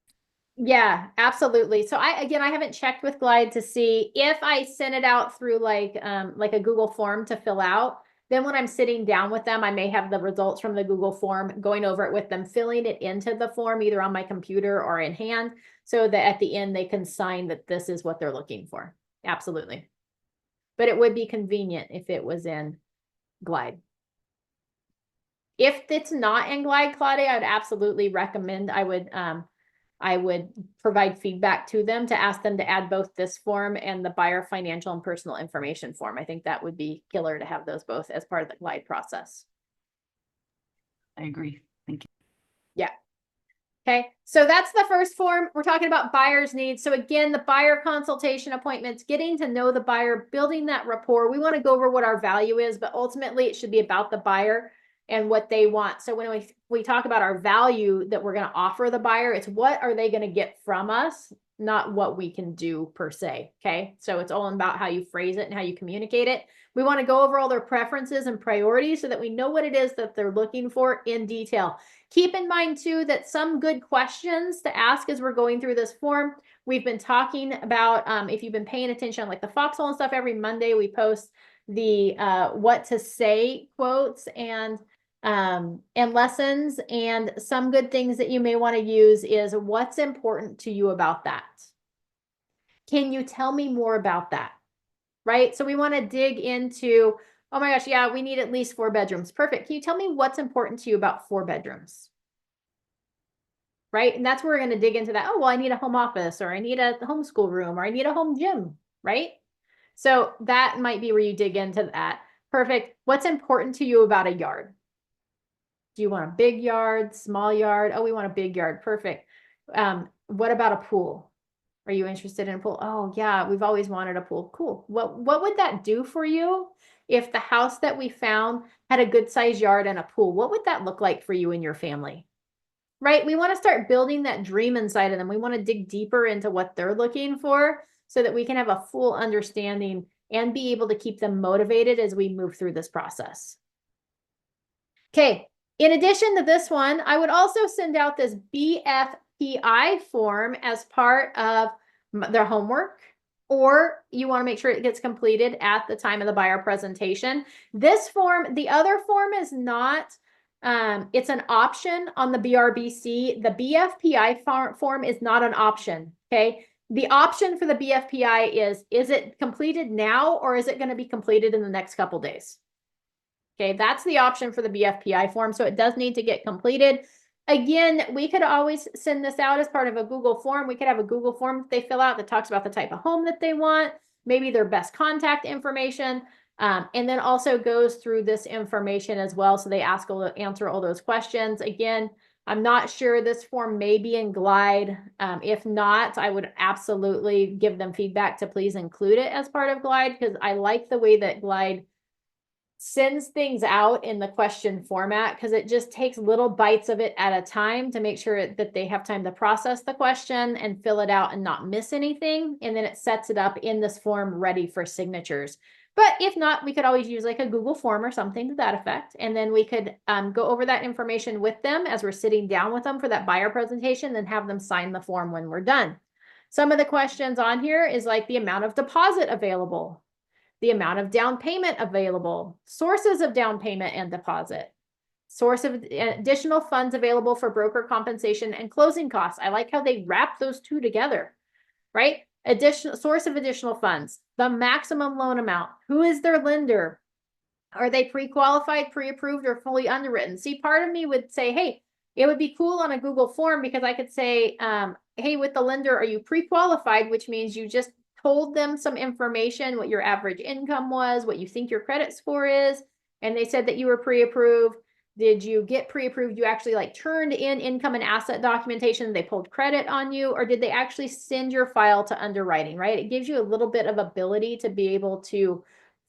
Yeah, absolutely. So I haven't checked with Glide to see if I send it out through like a Google form to fill out. Then when I'm sitting down with them, I may have the results from the Google form, going over it with them, filling it into the form either on my computer or in hand, so that at the end they can sign that this is what they're looking for. Absolutely. But it would be convenient if it was in Glide. If it's not in Glide, Claudia, I would absolutely recommend I would provide feedback to them to ask them to add both this form and the buyer financial and personal information form. I think that would be killer to have those both as part of the Glide process. I agree. Thank you. Yeah. Okay, so that's the first form. We're talking about buyer's needs. So again, the buyer consultation appointments, getting to know the buyer, building that rapport. We want to go over what our value is, but ultimately it should be about the buyer and what they want. So when we talk about our value that we're going to offer the buyer, it's what are they going to get from us, not what we can do per se. Okay, so it's all about how you phrase it and how you communicate it. We want to go over all their preferences and priorities so that we know what it is that they're looking for in detail. Keep in mind too that some good questions to ask as we're going through this form. We've been talking about, if you've been paying attention, like the Foxhole and stuff, every Monday we post the what to say quotes and lessons. And some good things that you may want to use is what's important to you about that. Can you tell me more about that? Right? So we want to dig into, oh my gosh, yeah, we need at least 4 bedrooms. Perfect. Can you tell me what's important to you about 4 bedrooms? Right? And that's where we're going to dig into that. Oh, well, I need a home office, or I need a homeschool room, or I need a home gym, right? So that might be where you dig into that. Perfect. What's important to you about a yard? Do you want a big yard, small yard? Oh, we want a big yard. Perfect. What about a pool? Are you interested in a pool? Oh, yeah, we've always wanted a pool. Cool. What would that do for you if the house that we found had a good sized yard and a pool? What would that look like for you and your family? Right? We want to start building that dream inside of them. We want to dig deeper into what they're looking for so that we can have a full understanding and be able to keep them motivated as we move through this process. Okay, In addition to this one, I would also send out this BFPI form as part of their homework, or you want to make sure it gets completed at the time of the buyer presentation. This form, the other form is not, it's an option on the BRBC. The BFPI form is not an option, okay? The option for the BFPI is it completed now or is it going to be completed in the next couple days? Okay, that's the option for the BFPI form. So it does need to get completed. Again, we could always send this out as part of a Google form. We could have a Google form that they fill out that talks about the type of home that they want, maybe their best contact information, and then also goes through this information as well. So they answer all those questions. Again, I'm not sure this form may be in Glide. If not, I would absolutely give them feedback to please include it as part of Glide, because I like the way that Glide sends things out in the question format, because it just takes little bites of it at a time to make sure that they have time to process the question and fill it out and not miss anything. And then it sets it up in this form ready for signatures. But if not, we could always use like a Google form or something to that effect. And then we could go over that information with them as we're sitting down with them for that buyer presentation, and have them sign the form when we're done. Some of the questions on here is like the amount of deposit available, the amount of down payment available, sources of down payment and deposit, source of additional funds available for broker compensation and closing costs. I like how they wrap those two together, right? Additional source of additional funds, the maximum loan amount, who is their lender, are they pre-qualified, pre-approved, or fully underwritten? See, part of me would say, hey, it would be cool on a Google form, because I could say, hey, with the lender, are you pre-qualified, which means you just told them some information, what your average income was, what you think your credit score is, and they said that you were pre-approved. Did you get pre-approved? You actually like turned in income and asset documentation, they pulled credit on you, or did they actually send your file to underwriting, right? It gives you a little bit of ability to be able to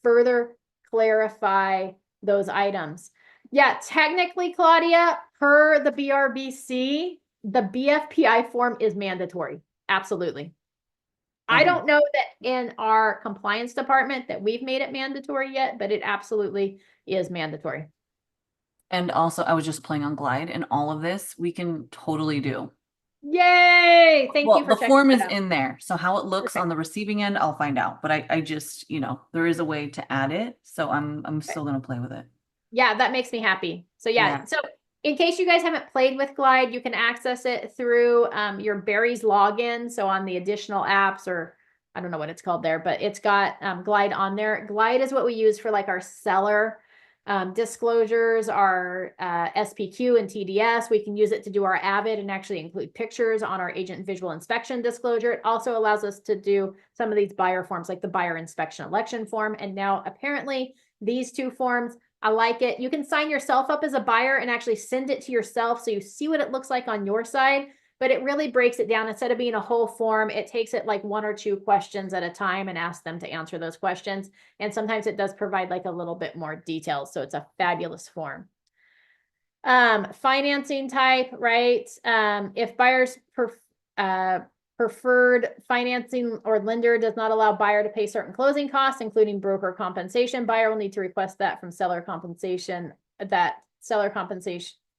further clarify those items. Yeah, technically, Claudia, per the BRBC, the BFPI form is mandatory. Absolutely. I Okay. don't know that in our compliance department that we've made it mandatory yet, but it absolutely is mandatory. And also, I was just playing on Glide, and all of this we can totally do. Yay! Thank you Well, for the checking form that is out. in there. So how it looks on Perfect. the receiving end, I'll find out. But I just, there is a way to add it. So I'm Okay. still gonna play with it. Yeah, that makes me happy. So yeah, Yeah. so in case you guys haven't played with Glide, you can access it through your Barry's login. So on the additional apps, or I don't know what it's called there, but it's got Glide on there. Glide is what we use for like our seller disclosures, our SPQ and TDS. We can use it to do our Avid and actually include pictures on our agent visual inspection disclosure. It also allows us to do some of these buyer forms, like the buyer inspection election form. And now apparently these two forms, I like it. You can sign yourself up as a buyer and actually send it to yourself so you see what it looks like on your side, but it really breaks it down. Instead of being a whole form, it takes it like one or two questions at a time and asks them to answer those questions. And sometimes it does provide like a little bit more details. So it's a fabulous form. Financing type, right? If buyers preferred financing or lender does not allow buyer to pay certain closing costs, including broker compensation, buyer will need to request that from seller compensation,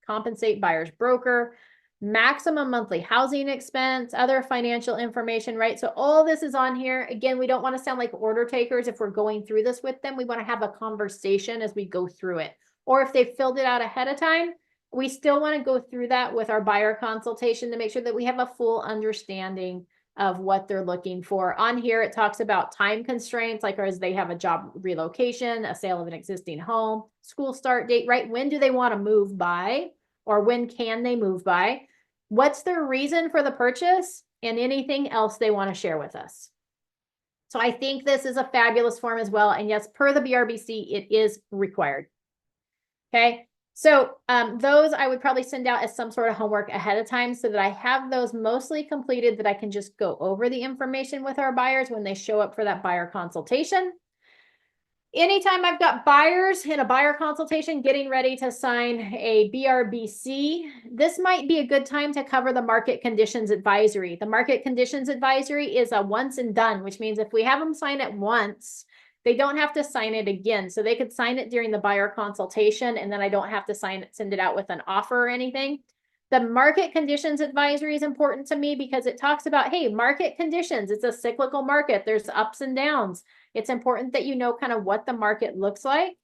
compensate buyer's broker. Maximum monthly housing expense, other financial information, right? So all this is on here. Again, we don't want to sound like order takers if we're going through this with them. We want to have a conversation as we go through it. Or if they filled it out ahead of time, we still want to go through that with our buyer consultation to make sure that we have a full understanding of what they're looking for. On here, it talks about time constraints, like as they have a job relocation, a sale of an existing home, school start date, right? When do they want to move by, or when can they move by? What's their reason for the purchase, and anything else they want to share with us. So I think this is a fabulous form as well. And yes, per the BRBC, it is required. Okay. So those I would probably send out as some sort of homework ahead of time so that I have those mostly completed, that I can just go over the information with our buyers when they show up for that buyer consultation. Anytime I've got buyers in a buyer consultation getting ready to sign a BRBC, this might be a good time to cover the market conditions advisory. The market conditions advisory is a once and done, which means if we have them sign it once, They don't have to sign it again. So they could sign it during the buyer consultation, and then I don't have to sign it, send it out with an offer or anything. The market conditions advisory is important to me because it talks about, hey, market conditions. It's a cyclical market. There's ups and downs. It's important that you know kind of what the market looks like.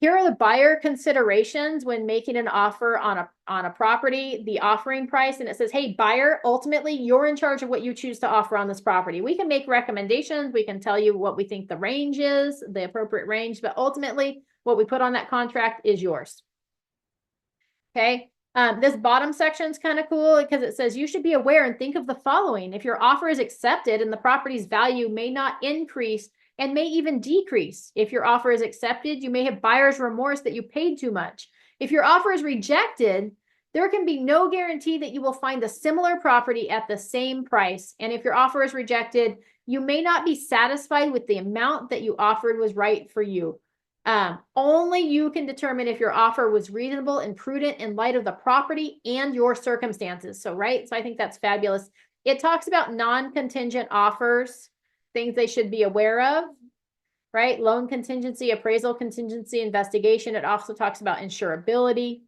Here are the buyer considerations when making an offer on a property, the offering price, and it says, hey, buyer, ultimately, you're in charge of what you choose to offer on this property. We can make recommendations. We can tell you what we think the range is, the appropriate range, but ultimately, what we put on that contract is yours. Okay. This bottom section is kind of cool because it says you should be aware and think of the following. If your offer is accepted and the property's value may not increase and may even decrease. If your offer is accepted, you may have buyer's remorse that you paid too much. If your offer is rejected, there can be no guarantee that you will find a similar property at the same price. And if your offer is rejected, you may not be satisfied with the amount that you offered was right for you. Only you can determine if your offer was reasonable and prudent in light of the property and your circumstances. So, right. So I think that's fabulous. It talks about non-contingent offers, things they should be aware of, right? Loan contingency, appraisal contingency, investigation. It also talks about insurability.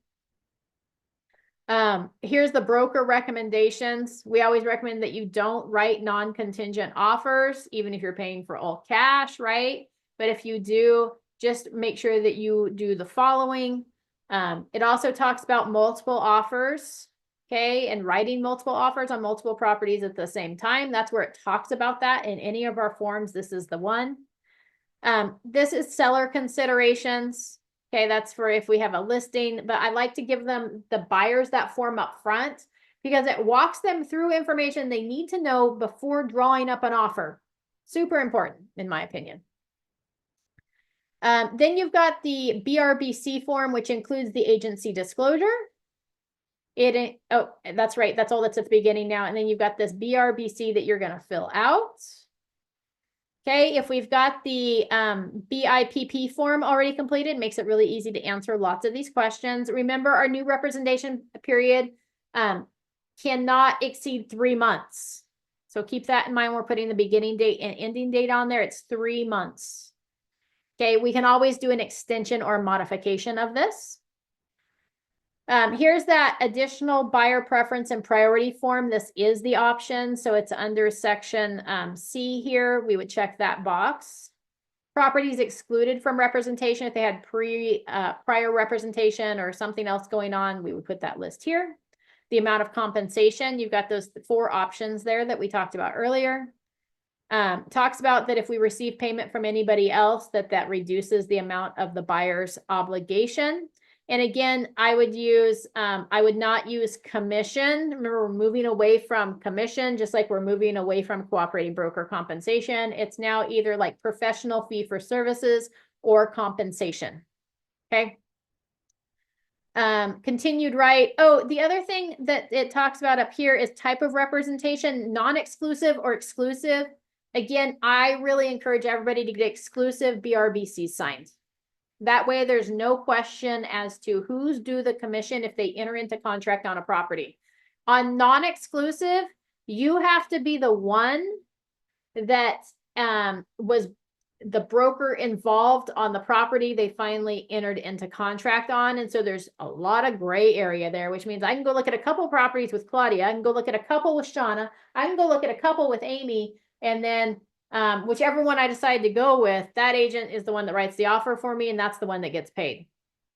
Here's the broker recommendations. We always recommend that you don't write non-contingent offers, even if you're paying for all cash, right? But if you do, just make sure that you do the following. It also talks about multiple offers, okay, and writing multiple offers on multiple properties at the same time. That's where it talks about that in any of our forms. This is the one. This is seller considerations. Okay, that's for if we have a listing, but I like to give them the buyers that form up front because it walks them through information they need to know before drawing up an offer. Super important, in my opinion. Then you've got the BRBC form, which includes the agency disclosure. Oh, that's right. That's all that's at the beginning now. And then you've got this BRBC that you're going to fill out. Okay, if we've got the BIPP form already completed, makes it really easy to answer lots of these questions. Remember, our new representation period cannot exceed 3 months. So keep that in mind. We're putting the beginning date and ending date on there. It's 3 months. Okay, we can always do an extension or modification of this. Here's that additional buyer preference and priority form. This is the option. So it's under section C here. We would check that box. Properties excluded from representation. If they had prior representation or something else going on, we would put that list here. The amount of compensation, you've got those 4 options there that we talked about earlier. Talks about that if we receive payment from anybody else, that reduces the amount of the buyer's obligation. And again, I would not use commission. Remember, we're moving away from commission, just like we're moving away from cooperating broker compensation. It's now either like professional fee for services or compensation. Okay. Continued right. Oh, the other thing that it talks about up here is type of representation, non-exclusive or exclusive. Again, I really encourage everybody to get exclusive BRBC signed. That way there's no question as to who's due the commission if they enter into contract on a property. On non-exclusive, you have to be the one that was the broker involved on the property they finally entered into contract on. And so there's a lot of gray area there, which means I can go look at a couple properties with Claudia. I can go look at a couple with Shauna. I can go look at a couple with Amy. And then whichever one I decide to go with, that agent is the one that writes the offer for me. And that's the one that gets paid.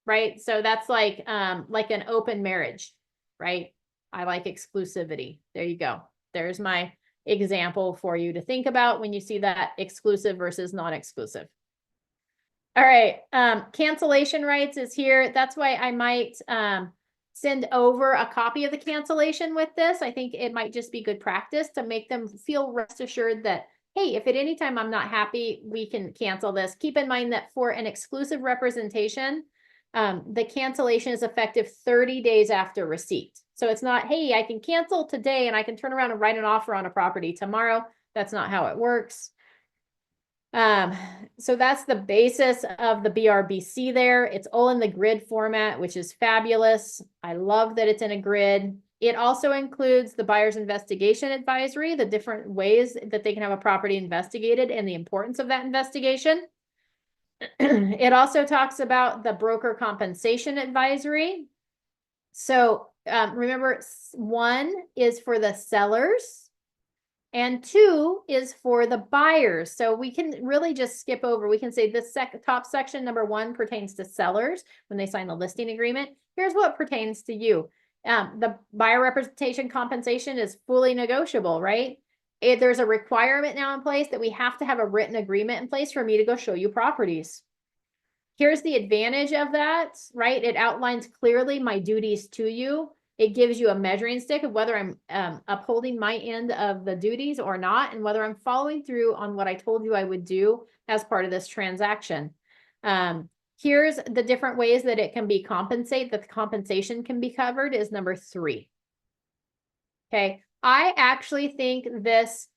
Right. So that's like an open marriage. Right. I like exclusivity. There you go. There's my example for you to think about when you see that exclusive versus non-exclusive. All right. Cancellation rights is here. That's why I might send over a copy of the cancellation with this. I think it might just be good practice to make them feel rest assured that, hey, if at any time I'm not happy, we can cancel this. Keep in mind that for an exclusive representation, the cancellation is effective 30 days after receipt. So it's not, hey, I can cancel today and I can turn around and write an offer on a property tomorrow. That's not how it works. So that's the basis of the BRBC there. It's all in the grid format, which is fabulous. I love that it's in a grid. It also includes the buyer's investigation advisory, the different ways that they can have a property investigated and the importance of that investigation. It also talks about the broker compensation advisory. So remember, 1 is for the sellers and 2 is for the buyers. So we can really just skip over. We can say this top section, number 1, pertains to sellers when they sign the listing agreement. Here's what pertains to you. The buyer representation compensation is fully negotiable, right? There's a requirement now in place that we have to have a written agreement in place for me to go show you properties. Here's the advantage of that, right? It outlines clearly my duties to you. It gives you a measuring stick of whether I'm upholding my end of the duties or not, and whether I'm following through on what I told you I would do as part of this transaction. Here's the different ways that it can be compensated, that the compensation can be covered is number 3. Okay, I actually think this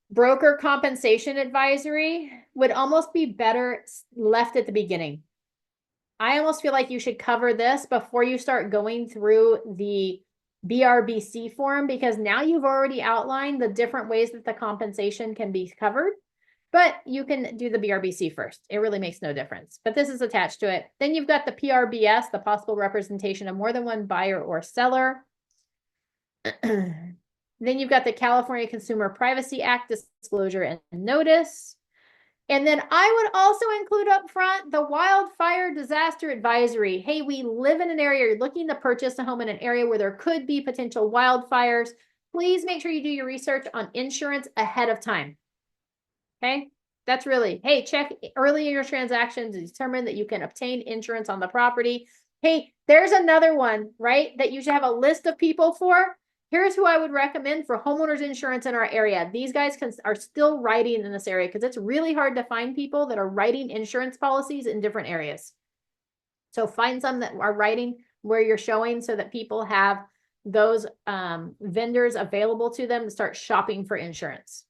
broker compensation advisory would almost be better left at the beginning. I almost feel like you should cover this before you start going through the BRBC form, because now you've already outlined the different ways that the compensation can be covered, but you can do the BRBC first. It really makes no difference, but this is attached to it. Then you've got the PRBS, the possible representation of more than one buyer or seller. Then you've got the California Consumer Privacy Act disclosure and notice. And then I would also include up front the wildfire disaster advisory. Hey, we live in an area, you're looking to purchase a home in an area where there could be potential wildfires. Please make sure you do your research on insurance ahead of time. Okay, that's really, hey, check early in your transactions to determine that you can obtain insurance on the property. Hey, there's another one, right, that you should have a list of people for. Here's who I would recommend for homeowners insurance in our area. These guys are still writing in this area because it's really hard to find people that are writing insurance policies in different areas. So find some that are writing where you're showing so that people have those vendors available to them to start shopping for insurance.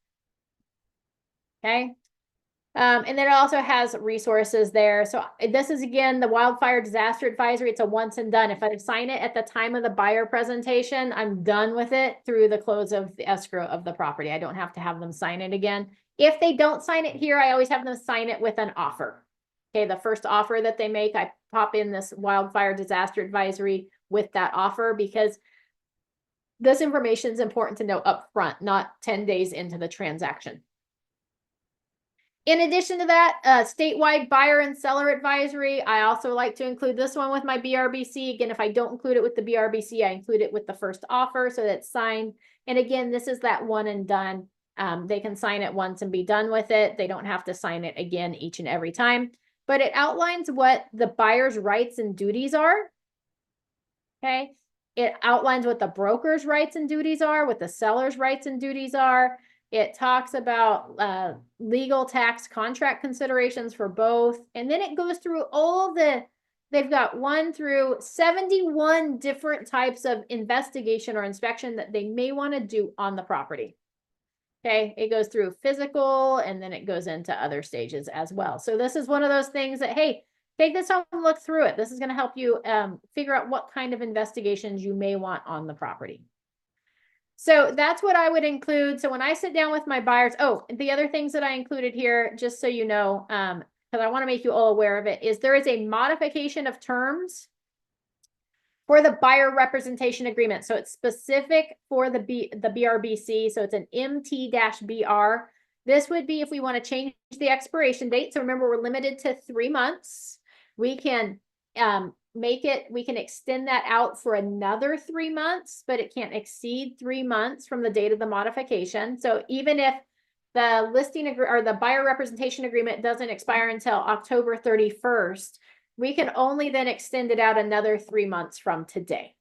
Okay. And then it also has resources there. So this is, again, the wildfire disaster advisory. It's a once and done. If I sign it at the time of the buyer presentation, I'm done with it through the close of the escrow of the property. I don't have to have them sign it again. If they don't sign it here, I always have them sign it with an offer. Okay, the first offer that they make, I pop in this wildfire disaster advisory with that offer, because this information is important to know up front, not 10 days into the transaction. In addition to that, statewide buyer and seller advisory, I also like to include this one with my BRBC. Again, if I don't include it with the BRBC, I include it with the first offer so that's signed. And again, this is that one and done. They can sign it once and be done with it. They don't have to sign it again each and every time. But it outlines what the buyer's rights and duties are. Okay. It outlines what the broker's rights and duties are, what the seller's rights and duties are. It talks about legal, tax, contract considerations for both. And then it goes through all they've got 1 through 71 different types of investigation or inspection that they may want to do on the property. Okay, it goes through physical and then it goes into other stages as well. So this is one of those things that, hey, take this home and look through it. This is going to help you figure out what kind of investigations you may want on the property. So that's what I would include. So when I sit down with my buyers, oh, the other things that I included here, just so you know, because I want to make you all aware of it, is there is a modification of terms for the buyer representation agreement. So it's specific for the BRBC. So it's an MT-BR. This would be if we want to change the expiration date. So remember, we're limited to 3 months. We can we can extend that out for another 3 months, but it can't exceed 3 months from the date of the modification. So even if the listing or the buyer representation agreement doesn't expire until October 31st, we can only then extend it out another 3 months from today.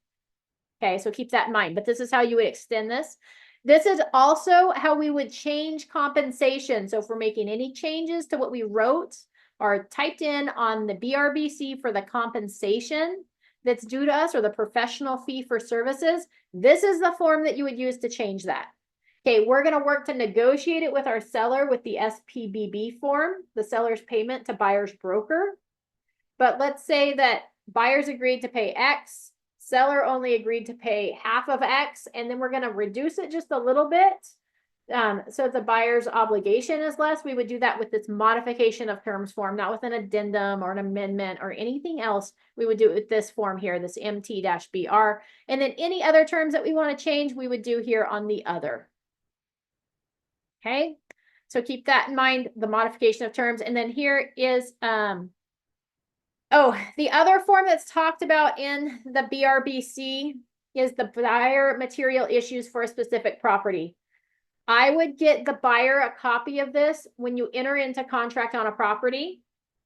Okay, so keep that in mind, but this is how you would extend this. This is also how we would change compensation. So if we're making any changes to what we wrote or typed in on the BRBC for the compensation that's due to us, or the professional fee for services, this is the form that you would use to change that. Okay, we're going to work to negotiate it with our seller with the SPBB form, the seller's payment to buyer's broker. But let's say that buyers agreed to pay X, seller only agreed to pay half of X, and then we're going to reduce it just a little bit So if the buyer's obligation is less, we would do that with this modification of terms form, not with an addendum or an amendment or anything else. We would do it with this form here, this MT-BR. And then any other terms that we want to change, we would do here on the other. Okay, so keep that in mind, the modification of terms. And then here is, the other form that's talked about in the BRBC is the buyer material issues for a specific property. I would get the buyer a copy of this when you enter into contract on a property,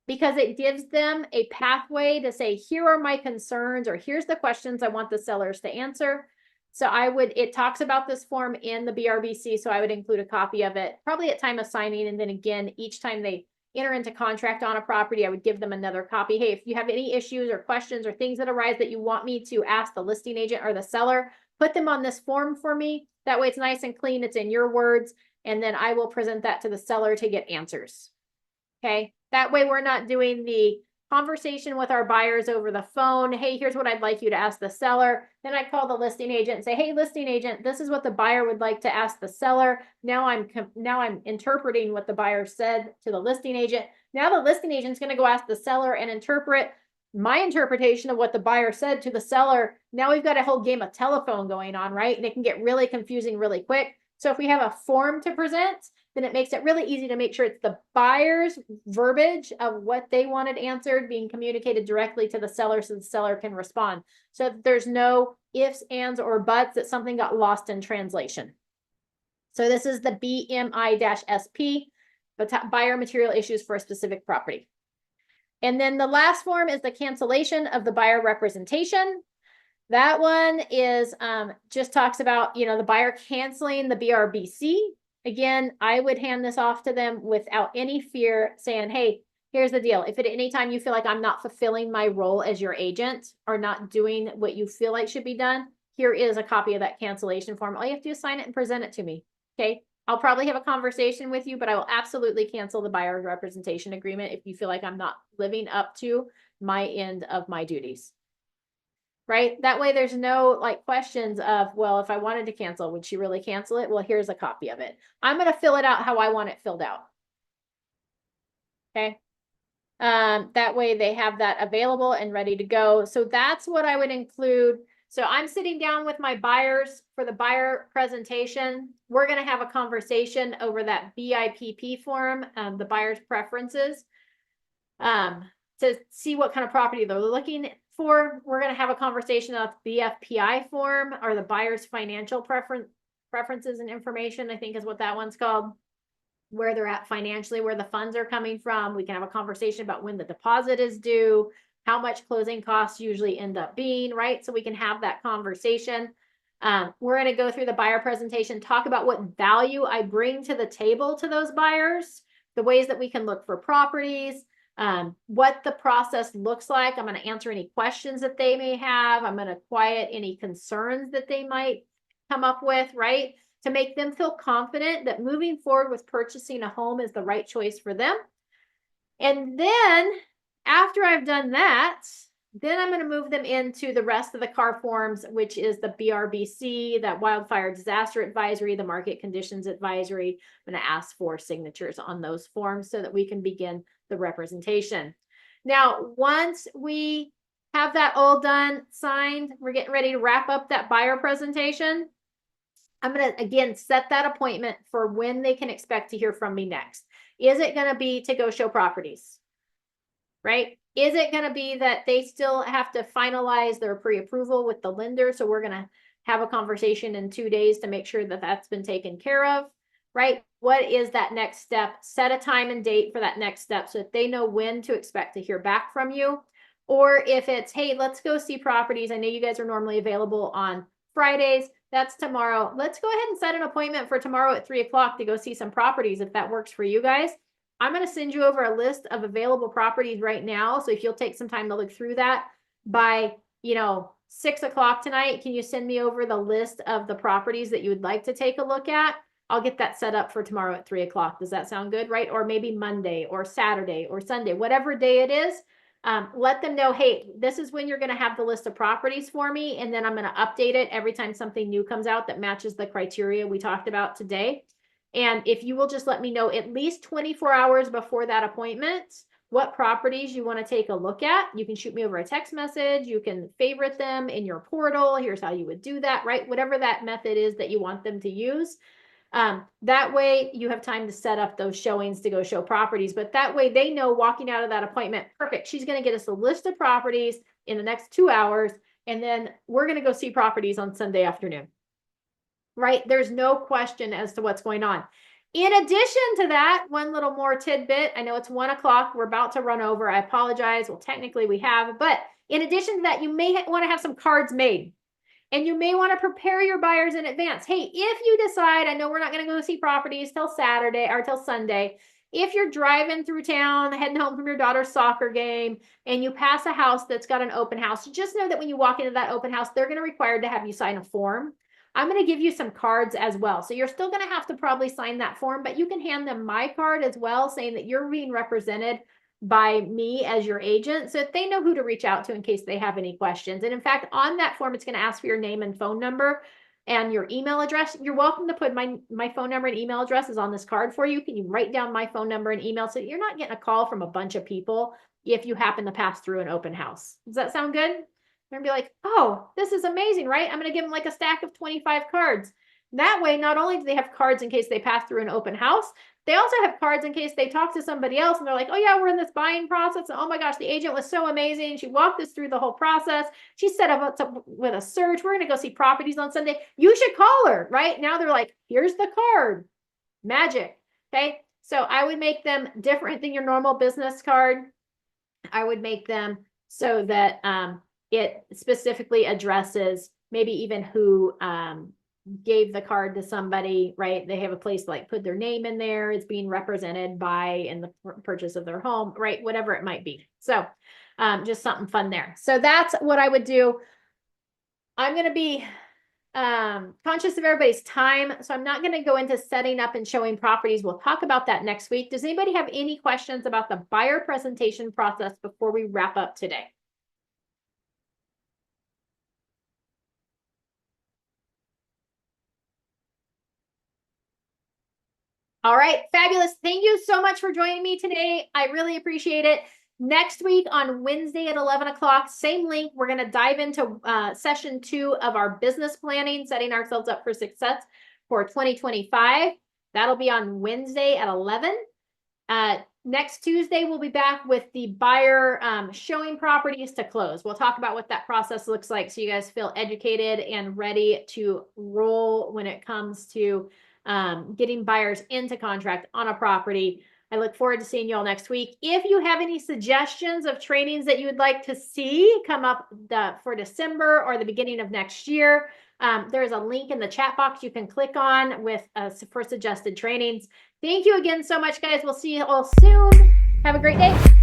because it gives them a pathway to say, here are my concerns, or here's the questions I want the sellers to answer. So it talks about this form in the BRBC, so I would include a copy of it, probably at time of signing. And then again, each time they enter into contract on a property, I would give them another copy. Hey, if you have any issues or questions or things that arise that you want me to ask the listing agent or the seller, put them on this form for me. That way it's nice and clean, it's in your words, and then I will present that to the seller to get answers. Okay, that way we're not doing the conversation with our buyers over the phone. Hey, here's what I'd like you to ask the seller. Then I call the listing agent and say, hey, listing agent, this is what the buyer would like to ask the seller. Now I'm interpreting what the buyer said to the listing agent. Now the listing agent's going to go ask the seller and interpret my interpretation of what the buyer said to the seller. Now we've got a whole game of telephone going on, right? And it can get really confusing really quick. So if we have a form to present, then it makes it really easy to make sure it's the buyer's verbiage of what they wanted answered being communicated directly to the seller so the seller can respond. So there's no ifs, ands, or buts that something got lost in translation. So this is the BMI-SP, buyer material issues for a specific property. And then the last form is the cancellation of the buyer representation. That one is just talks about, the buyer canceling the BRBC. Again, I would hand this off to them without any fear, saying, hey, here's the deal. If at any time you feel like I'm not fulfilling my role as your agent or not doing what you feel like should be done, here is a copy of that cancellation form. All you have to do is sign it and present it to me. Okay. I'll probably have a conversation with you, but I will absolutely cancel the buyer representation agreement if you feel like I'm not living up to my end of my duties. Right? That way there's no questions of, well, if I wanted to cancel, would she really cancel it? Well, here's a copy of it. I'm going to fill it out how I want it filled out. Okay. That way they have that available and ready to go. So that's what I would include. So I'm sitting down with my buyers for the buyer presentation. We're going to have a conversation over that BIPP form, the buyer's preferences, to see what kind of property they're looking for. We're going to have a conversation about the BFPI form, or the buyer's financial preferences and information, I think is what that one's called, where they're at financially, where the funds are coming from. We can have a conversation about when the deposit is due, how much closing costs usually end up being, right? So we can have that conversation. We're going to go through the buyer presentation, talk about what value I bring to the table to those buyers, the ways that we can look for properties, what the process looks like. I'm going to answer any questions that they may have. I'm going to quiet any concerns that they might come up with, right? To make them feel confident that moving forward with purchasing a home is the right choice for them. And then after I've done that, then I'm going to move them into the rest of the CAR forms, which is the BRBC, that wildfire disaster advisory, the market conditions advisory. I'm going to ask for signatures on those forms so that we can begin the representation. Now, once we have that all done, signed, we're getting ready to wrap up that buyer presentation. I'm going to, again, set that appointment for when they can expect to hear from me next. Is it going to be to go show properties? Right? Is it going to be that they still have to finalize their pre-approval with the lender? So we're going to have a conversation in 2 days to make sure that that's been taken care of, right? What is that next step? Set a time and date for that next step so that they know when to expect to hear back from you. Or if it's, hey, let's go see properties. I know you guys are normally available on Fridays. That's tomorrow. Let's go ahead and set an appointment for tomorrow at 3 o'clock to go see some properties if that works for you guys. I'm going to send you over a list of available properties right now. So if you'll take some time to look through that by, 6 o'clock tonight, can you send me over the list of the properties that you would like to take a look at? I'll get that set up for tomorrow at 3 o'clock. Does that sound good? Right? Or maybe Monday or Saturday or Sunday, whatever day it is. Let them know, hey, this is when you're going to have the list of properties for me. And then I'm going to update it every time something new comes out that matches the criteria we talked about today. And if you will just let me know at least 24 hours before that appointment, what properties you want to take a look at, you can shoot me over a text message. You can favorite them in your portal. Here's how you would do that, right? Whatever that method is that you want them to use. That way you have time to set up those showings to go show properties, but that way they know walking out of that appointment, perfect. She's going to get us a list of properties in the next 2 hours, and then we're going to go see properties on Sunday afternoon, right? There's no question as to what's going on. In addition to that, one little more tidbit. I know it's 1 o'clock. We're about to run over. I apologize. Well, technically we have, but in addition to that, you may want to have some cards made. And you may want to prepare your buyers in advance. Hey, if you decide, I know we're not going to go see properties till Saturday or till Sunday. If you're driving through town, heading home from your daughter's soccer game, and you pass a house that's got an open house, just know that when you walk into that open house, they're going to require to have you sign a form. I'm going to give you some cards as well. So you're still going to have to probably sign that form, but you can hand them my card as well, saying that you're being represented by me as your agent, so that they know who to reach out to in case they have any questions. And in fact, on that form, it's going to ask for your name and phone number and your email address. You're welcome to put my phone number and email address is on this card for you. Can you write down my phone number and email so you're not getting a call from a bunch of people if you happen to pass through an open house? Does that sound good? They're gonna be like, oh, this is amazing, right? I'm going to give them like a stack of 25 cards. That way, not only do they have cards in case they pass through an open house, they also have cards in case they talk to somebody else and they're like, oh yeah, we're in this buying process. And oh my gosh, the agent was so amazing. She walked us through the whole process. She set up with a search. We're going to go see properties on Sunday. You should call her, right? Now they're like, here's the card. Magic. Okay. So I would make them different than your normal business card. I would make them so that it specifically addresses maybe even who gave the card to somebody, right? They have a place to like put their name in there. It's being represented by in the purchase of their home, right? Whatever it might be. So just something fun there. So that's what I would do. I'm going to be conscious of everybody's time. So I'm not going to go into setting up and showing properties. We'll talk about that next week. Does anybody have any questions about the buyer presentation process before we wrap up today? All right, fabulous. Thank you so much for joining me today. I really appreciate it. Next week on Wednesday at 11 o'clock, same link. We're going to dive into session 2 of our business planning, setting ourselves up for success for 2025. That'll be on Wednesday at 11. Next Tuesday, we'll be back with the buyer showing properties to close. We'll talk about what that process looks like so you guys feel educated and ready to roll when it comes to getting buyers into contract on a property. I look forward to seeing you all next week. If you have any suggestions of trainings that you would like to see come up for December or the beginning of next year, there's a link in the chat box you can click on with for suggested trainings. Thank you again so much, guys. We'll see you all soon. Have a great day.